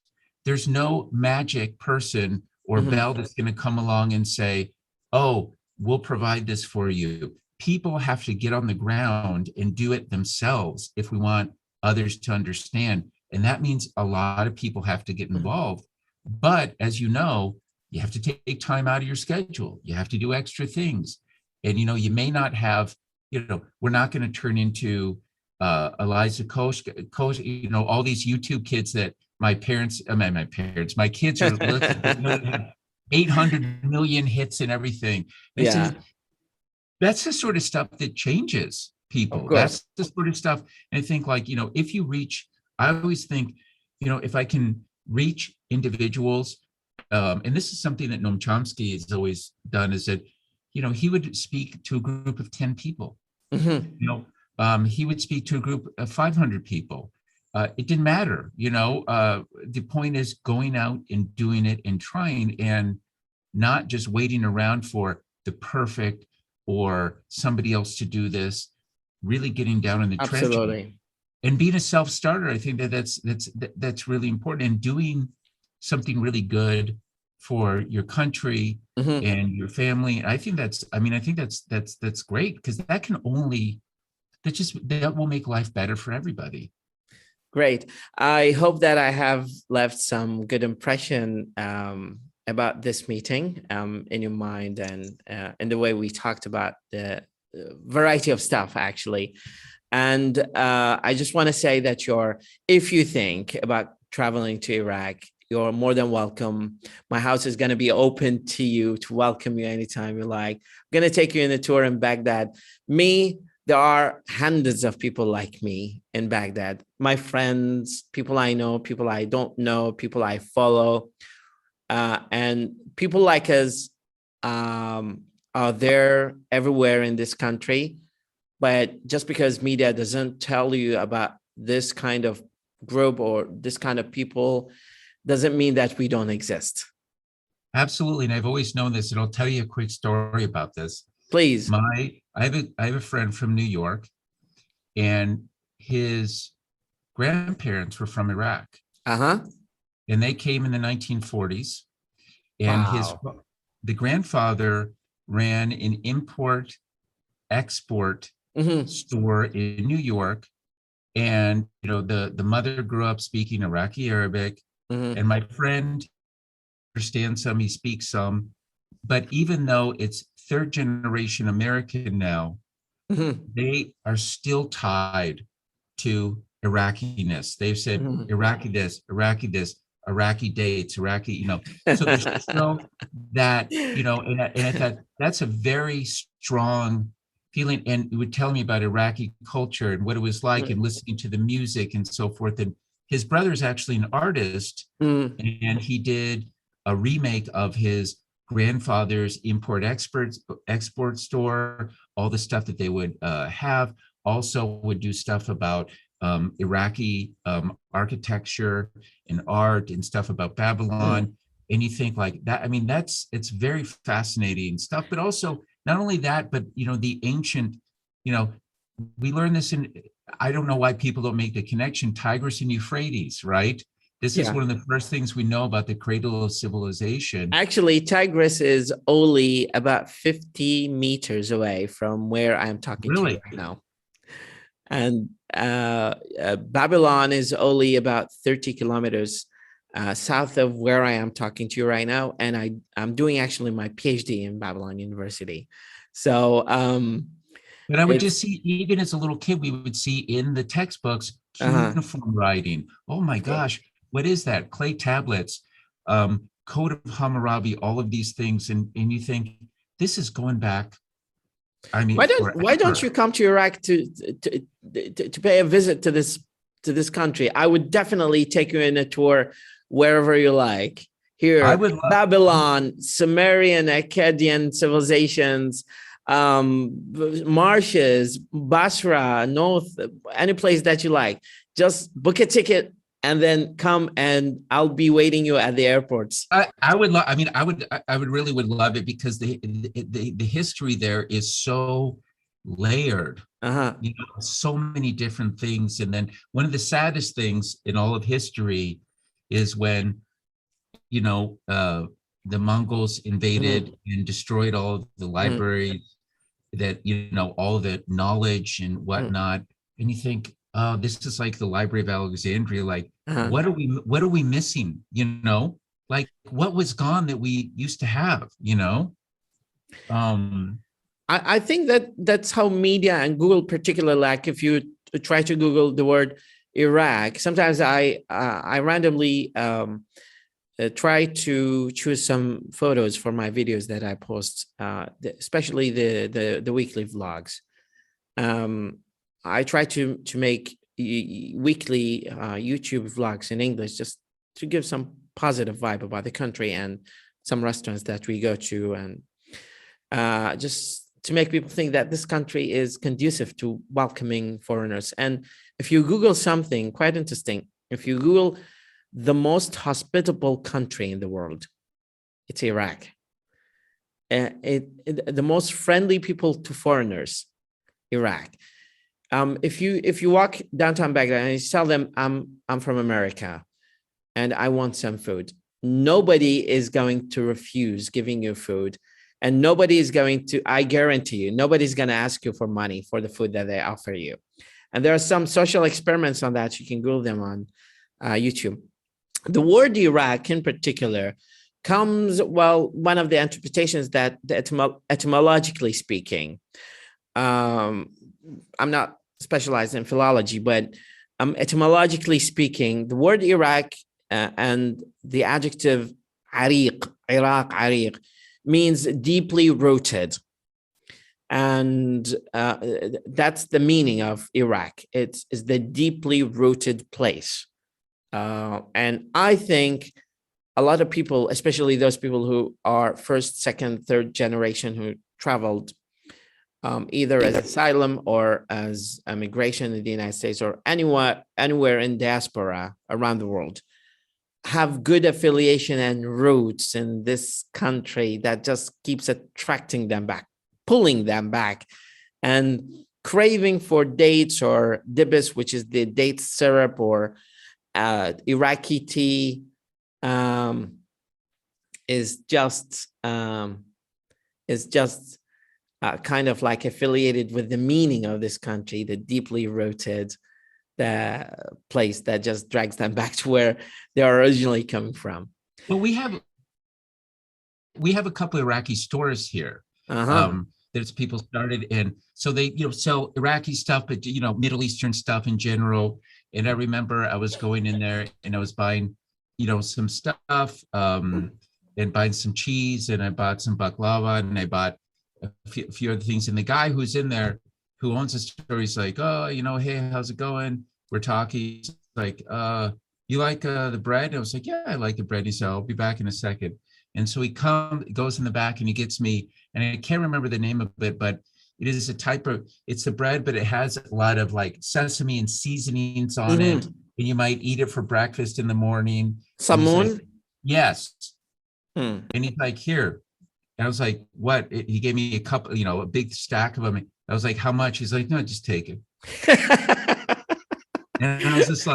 There's no magic person or bell that's going to come along and say, oh, we'll provide this for you. People have to get on the ground and do it themselves if we want others to understand. And that means a lot of people have to get involved. But as you know, you have to take time out of your schedule. You have to do extra things. And, you may not have, we're not going to turn into Eliza Kosh, all these YouTube kids that my kids are looking, 800 million hits and everything. That's the sort of stuff that changes people. That's the sort of stuff. And I think, like, if you reach, I always think, if I can reach individuals, and this is something that Noam Chomsky has always done, is that, he would speak to a group of 10 people. He would speak to a group of 500 people. It didn't matter, the point is going out and doing it and trying, and not just waiting around for the perfect or somebody else to do this, really getting down in the trenches and being a self-starter. I think that's really important, and doing something really good for your country and your family. And I think that's great, because that will make life better for everybody. Great. I hope that I have left some good impression about this meeting in your mind, and in the way we talked about the variety of stuff, actually. And I just want to say that if you think about traveling to Iraq, you're more than welcome. My house is going to be open to you to welcome you anytime you like. I'm going to take you on a tour in Baghdad. There are hundreds of people like me in Baghdad. My friends, people I know, people I don't know, people I follow. And people like us are there everywhere in this country. But just because media doesn't tell you about this kind of group or this kind of people, doesn't mean that we don't exist. Absolutely. And I've always known this, and I'll tell you a quick story about this. Please. I have a friend from New York, and his grandparents were from Iraq. And they came in the 1940s. And the grandfather ran an import-export store in New York. And, the mother grew up speaking Iraqi Arabic. And my friend understands some, he speaks some. But even though it's third generation American now, they are still tied to Iraqi-ness. They've said Iraqi this, Iraqi dates, Iraqi, so there's still that, and I thought that's a very strong feeling. And it would tell me about Iraqi culture and what it was like and listening to the music and so forth. And his brother is actually an artist, and he did a remake of his grandfather's export store, all the stuff that they would have. Also would do stuff about Iraqi architecture and art and stuff about Babylon. And you think like that, I mean, it's very fascinating stuff, but also not only that, but, the ancient, we learn this I don't know why people don't make the connection, Tigris and Euphrates, right? This is one of the first things we know about the cradle of civilization. Actually, Tigris is only about 50 meters away from where I'm talking to you right now. And Babylon is only about 30 kilometers south of where I am talking to you right now. And I'm doing actually my PhD in Babylon University. So, but I would just see, even as a little kid, we would see in the textbooks, cuneiform writing. Oh my gosh, what is that? Clay tablets, Code of Hammurabi, all of these things. And you think, this is going back, I mean, why don't you come to Iraq to pay a visit to this country? I would definitely take you in a tour wherever you like. Here, Babylon, Sumerian, Akkadian civilizations, marshes, Basra, North, any place that you like. Just book a ticket and then come, and I'll be waiting you at the airports. I would really love it, because the history there is so layered, so many different things. And then one of the saddest things in all of history is when, the Mongols invaded and destroyed all of the libraries, that, all the knowledge and whatnot. And you think, oh, this is like the Library of Alexandria. Like, what are we missing? Like, what was gone that we used to have? I think that's how media and Google, particularly, like if you try to Google the word Iraq, sometimes I randomly try to choose some photos for my videos that I post, especially the weekly vlogs. I try to make weekly YouTube vlogs in English, just to give some positive vibe about the country and some restaurants that we go to, and just to make people think that this country is conducive to welcoming foreigners. And if you Google something quite interesting, if you Google the most hospitable country in the world, it's Iraq. The most friendly people to foreigners, Iraq. If you walk downtown Baghdad and you tell them I'm from America and I want some food, nobody is going to refuse giving you food, and nobody is going to, I guarantee you, nobody's going to ask you for money for the food that they offer you. And there are some social experiments on that. You can Google them on YouTube. The word Iraq in particular comes, well, one of the interpretations that etymologically speaking, I'm not specialized in philology, but etymologically speaking, the word Iraq and the adjective Ariq, Iraq, Ariq, means deeply rooted. And that's the meaning of Iraq. It's the deeply rooted place. And I think a lot of people, especially those people who are first, second, third generation who traveled either as asylum or as immigration in the United States or anywhere in diaspora around the world, have good affiliation and roots in this country that just keeps attracting them back, pulling them back, and craving for dates or dibis, which is the date syrup, or Iraqi tea, is just kind of like affiliated with the meaning of this country, the deeply rooted the place that just drags them back to where they are originally coming from. Well, we have a couple of Iraqi stores here. There's people started, and so they sell Iraqi stuff, but Middle Eastern stuff in general. And I remember I was going in there and I was buying some stuff, and buying some cheese, and I bought some baklava, and I bought a few other things. And the guy who's in there, who owns the store, he's like, oh, hey, how's it going? We're talking. He's like, you like the bread? And I was like, yeah, I like the bread. He said, I'll be back in a second. And so he goes in the back and he gets me, and I can't remember the name of it, but it is it's the bread, but it has a lot of like sesame and seasonings on it. And you might eat it for breakfast in the morning. Samoon? Like, yes. And he's like, here. And I was like, what? He gave me a cup, a big stack of them. I was like, how much? He's like, no, just take it. And I was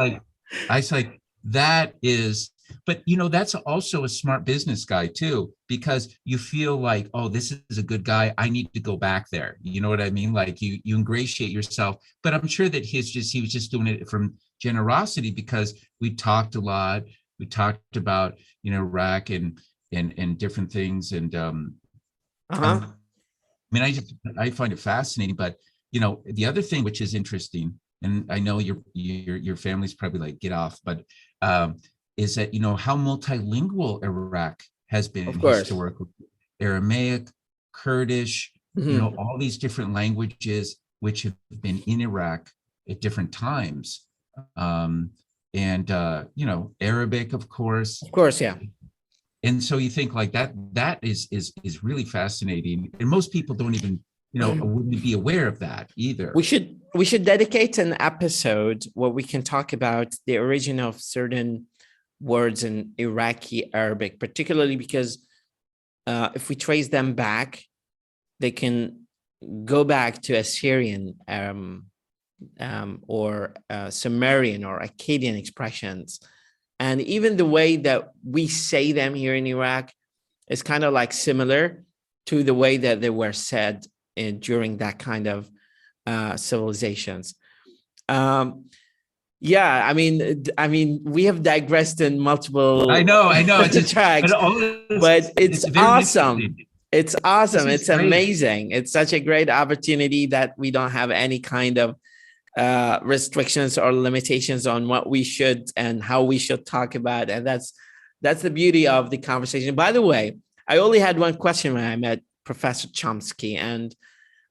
like, that is, but that's also a smart business guy too, because you feel like, oh, this is a good guy, I need to go back there. You know what I mean? Like you ingratiate yourself. But I'm sure that he was just doing it from generosity, because we talked a lot. We talked about, Iraq and different things. And I mean, I find it fascinating. But the other thing which is interesting, and I know your family's probably like, get off, but is that how multilingual Iraq has been historically. Aramaic, Kurdish, all these different languages which have been in Iraq at different times. And Arabic, of course. Of course, yeah. And so you think like that is really fascinating. And most people don't even, wouldn't be aware of that either. We should dedicate an episode where we can talk about the origin of certain words in Iraqi Arabic, particularly because if we trace them back, they can go back to Assyrian or Sumerian or Akkadian expressions. And even the way that we say them here in Iraq is kind of like similar to the way that they were said during that kind of civilizations. Yeah, I mean, we have digressed in multiple. I know. It's tracks, but it's awesome. It's awesome. It's great. Amazing. It's such a great opportunity that we don't have any kind of restrictions or limitations on what we should and how we should talk about. And that's the beauty of the conversation. By the way, I only had one question when I met Professor Chomsky, and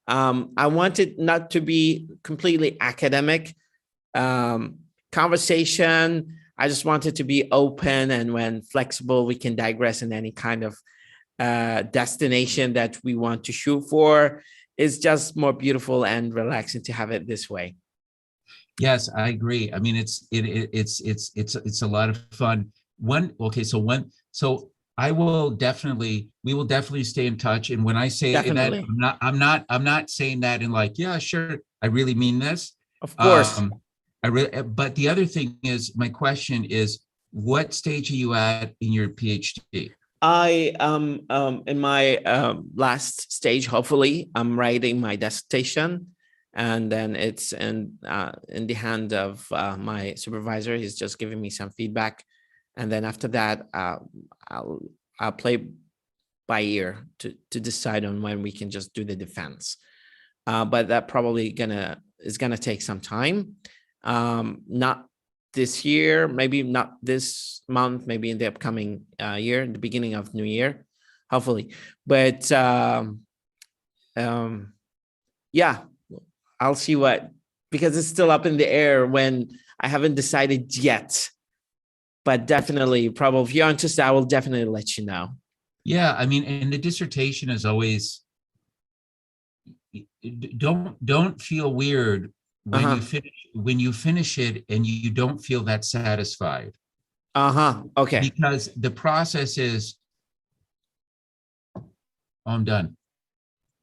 I wanted not to be completely academic conversation. I just wanted to be open, and when flexible, we can digress in any kind of destination that we want to shoot for. It's just more beautiful and relaxing to have it this way. Yes, I agree. I mean, it's a lot of fun. So we will definitely stay in touch. And when I say Definitely. that, I'm not saying that in like, yeah, sure, I really mean this. Of course. But the other thing is, my question is, what stage are you at in your PhD? I in my last stage. Hopefully, I'm writing my dissertation, and then it's in the hand of my supervisor. He's just giving me some feedback, and then after that, I'll play by ear to decide on when we can just do the defense. But that probably is gonna take some time. Not this year, maybe not this month, maybe in the upcoming year, the beginning of new year, hopefully. But yeah, I'll see because it's still up in the air when I haven't decided yet. But definitely, probably if you're interested, I will definitely let you know. Yeah, I mean, and the dissertation is always, don't feel weird when you finish it and you don't feel that satisfied. Okay. Because the process is, I'm done.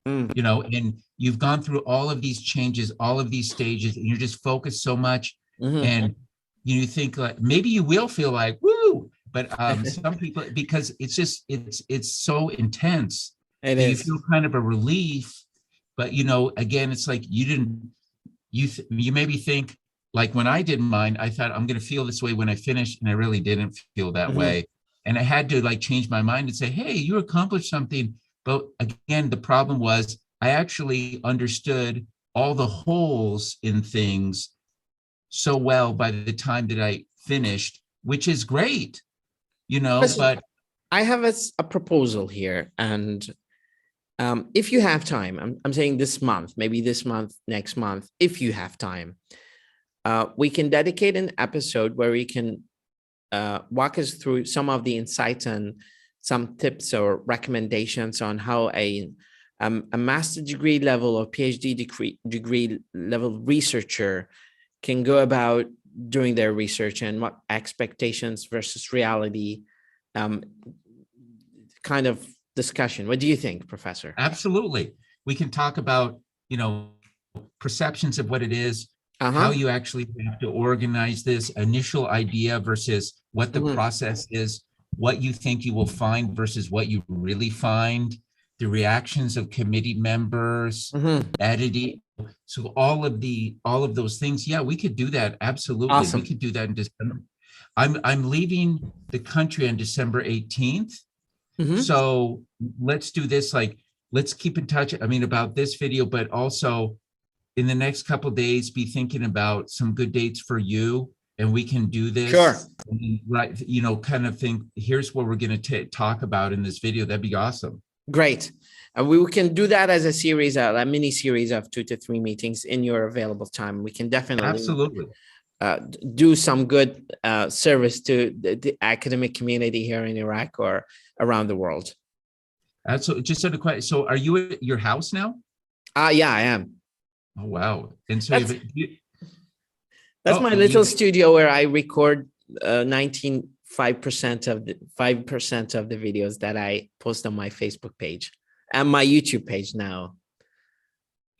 And you've gone through all of these changes, all of these stages, and you're just focused so much. And you think like, maybe you will feel like, woo, but some people, because it's just, it's so intense. It You is. feel kind of a relief, but again, it's like you maybe think, like when I did mine, I thought I'm going to feel this way when I finish, and I really didn't feel that way. And I had to like change my mind and say, hey, you accomplished something. But again, the problem was I actually understood all the holes in things so well by the time that I finished, which is great, Listen, but I have a proposal here. And if you have time, I'm saying this month, maybe this month, next month, if you have time, we can dedicate an episode where we can walk us through some of the insights and some tips or recommendations on how a master degree level or PhD degree level researcher can go about doing their research, and what expectations versus reality kind of discussion. What do you think, Professor? absolutely. We can talk about, perceptions of what it is, how you actually have to organize this initial idea versus what the process is, what you think you will find versus what you really find, the reactions of committee members, editing. So all of those things. Yeah, we could do that. Absolutely. Awesome. We could do that in December. I'm leaving the country on December 18th. So let's do this. Like, let's keep in touch. I mean, about this video, but also in the next couple of days, be thinking about some good dates for you, and we can do this. Sure. Right. Kind of think, here's what we're going to talk about in this video. That'd be awesome. Great. We can do that as a series, a mini series of 2 to 3 meetings in your available time. We can definitely absolutely do some good service to the academic community here in Iraq or around the world. So just a question. So are you at your house now? Yeah, I am. Oh, wow. And so that's my little studio where I record 5% of the 5% of the videos that I post on my Facebook page and my YouTube page now.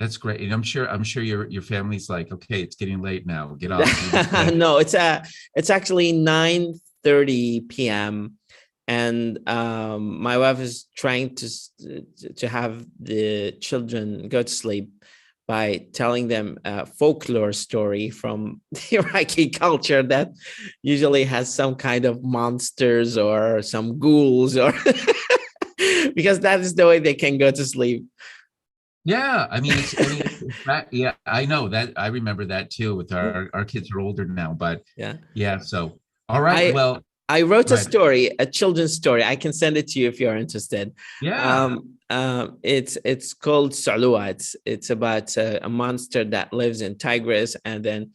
That's great. And I'm sure your family's like, okay, it's getting late now. Get off. No, it's actually 9:30 p.m. and my wife is trying to have the children go to sleep by telling them a folklore story from the Iraqi culture that usually has some kind of monsters or some ghouls, or because that is the way they can go to sleep. Yeah, I mean, yeah, I know that. I remember that too. With our kids are older now, but yeah. So, all right. I wrote a story, a children's story. I can send it to you if you're interested. Yeah. It's called Salua. It's about a monster that lives in Tigris and then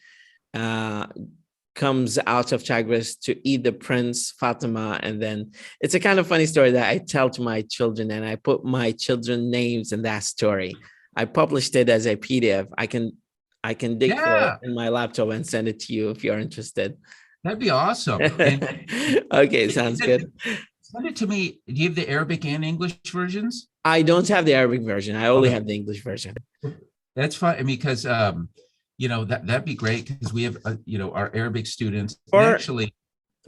comes out of Tigris to eat the prince Fatima. And then it's a kind of funny story that I tell to my children, and I put my children names in that story. I published it as a PDF. I can dig for it in my laptop and send it to you if you're interested. That'd be awesome. Okay, sounds good. Send it to me. Do you have the Arabic and English versions? I don't have the Arabic version. I only have the English version. That's fine. Because that'd be great, because we have our Arabic students. Actually,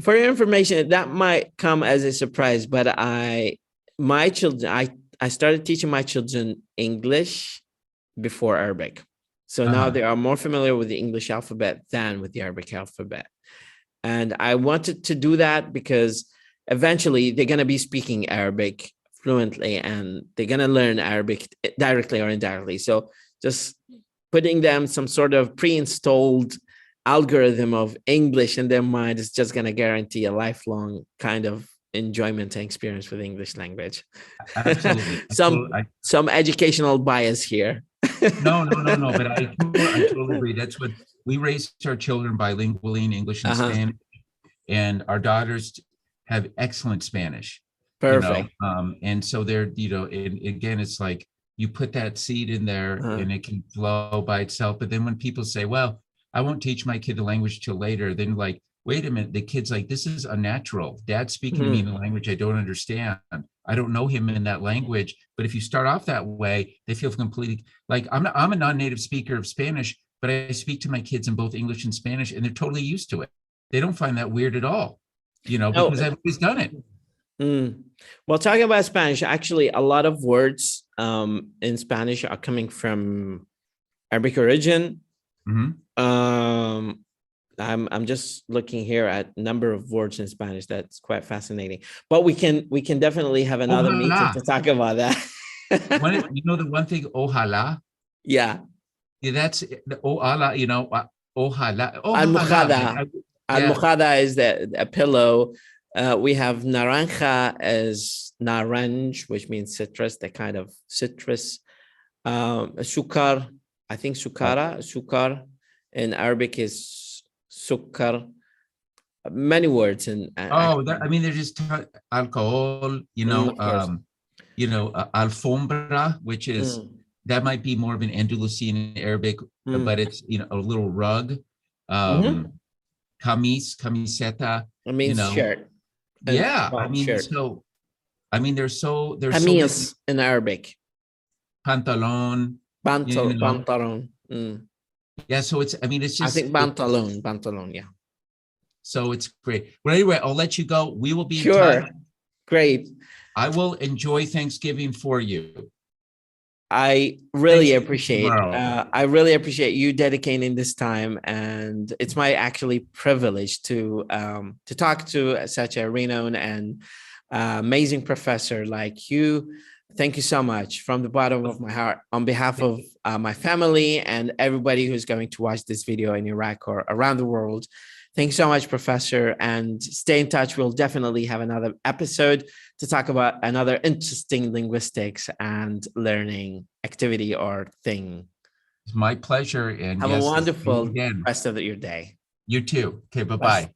for your information, that might come as a surprise, but I started teaching my children English before Arabic. So now they are more familiar with the English alphabet than with the Arabic alphabet. And I wanted to do that because eventually they're going to be speaking Arabic fluently, and they're going to learn Arabic directly or indirectly. So just putting them some sort of pre-installed algorithm of English in their mind is just going to guarantee a lifelong kind of enjoyment and experience with the English language. Absolutely. Some educational bias here. No, but I totally agree. That's what we raised our children bilingually in English and Spanish, and our daughters have excellent Spanish. Perfect. And so they're, and again, it's like you put that seed in there and it can flow by itself. But then when people say, well, I won't teach my kid the language till later, then like, wait a minute, the kid's like, this is unnatural. Dad's speaking to me in a language I don't understand. I don't know him in that language. But if you start off that way, they feel completely like I'm a non-native speaker of Spanish, but I speak to my kids in both English and Spanish, and they're totally used to it. They don't find that weird at all. you know, No. because I've always done it. Well, talking about Spanish, actually, a lot of words in Spanish are coming from Arabic origin. I'm just looking here at number of words in Spanish. That's quite fascinating. But we can definitely have another meeting to talk about that. You know, the one thing, ojalá. Yeah. That's the ojalá, you know, ojalá. Almohada. Almohada is a pillow. We have naranja as naranj, which means citrus, the kind of citrus. Sukar, I think sukar in Arabic is sukkar. Many words in. I mean, there's just alcohol, you know, alfombra, which is that might be more of an Andalusian Arabic, but it's, you know, a little rug. Camiseta. It means, you know, shirt. Yeah, I mean, shirt. So I mean, there's so Camis in Arabic. Pantalon. Pantalon. Yeah, so it's, I mean, it's just, I think pantalon, yeah. So it's great. Well, anyway, I'll let you go. We will be in touch. Great. I will enjoy Thanksgiving for you. I really appreciate you dedicating this time, and it's my actually privilege to talk to such a renowned and amazing professor like you. Thank you so much from the bottom of my heart, on behalf of my family and everybody who's going to watch this video in Iraq or around the world. Thank you so much, Professor, and stay in touch. We'll definitely have another episode to talk about another interesting linguistics and learning activity or thing. It's my pleasure. And have a wonderful rest of your day. You too. Okay, bye-bye.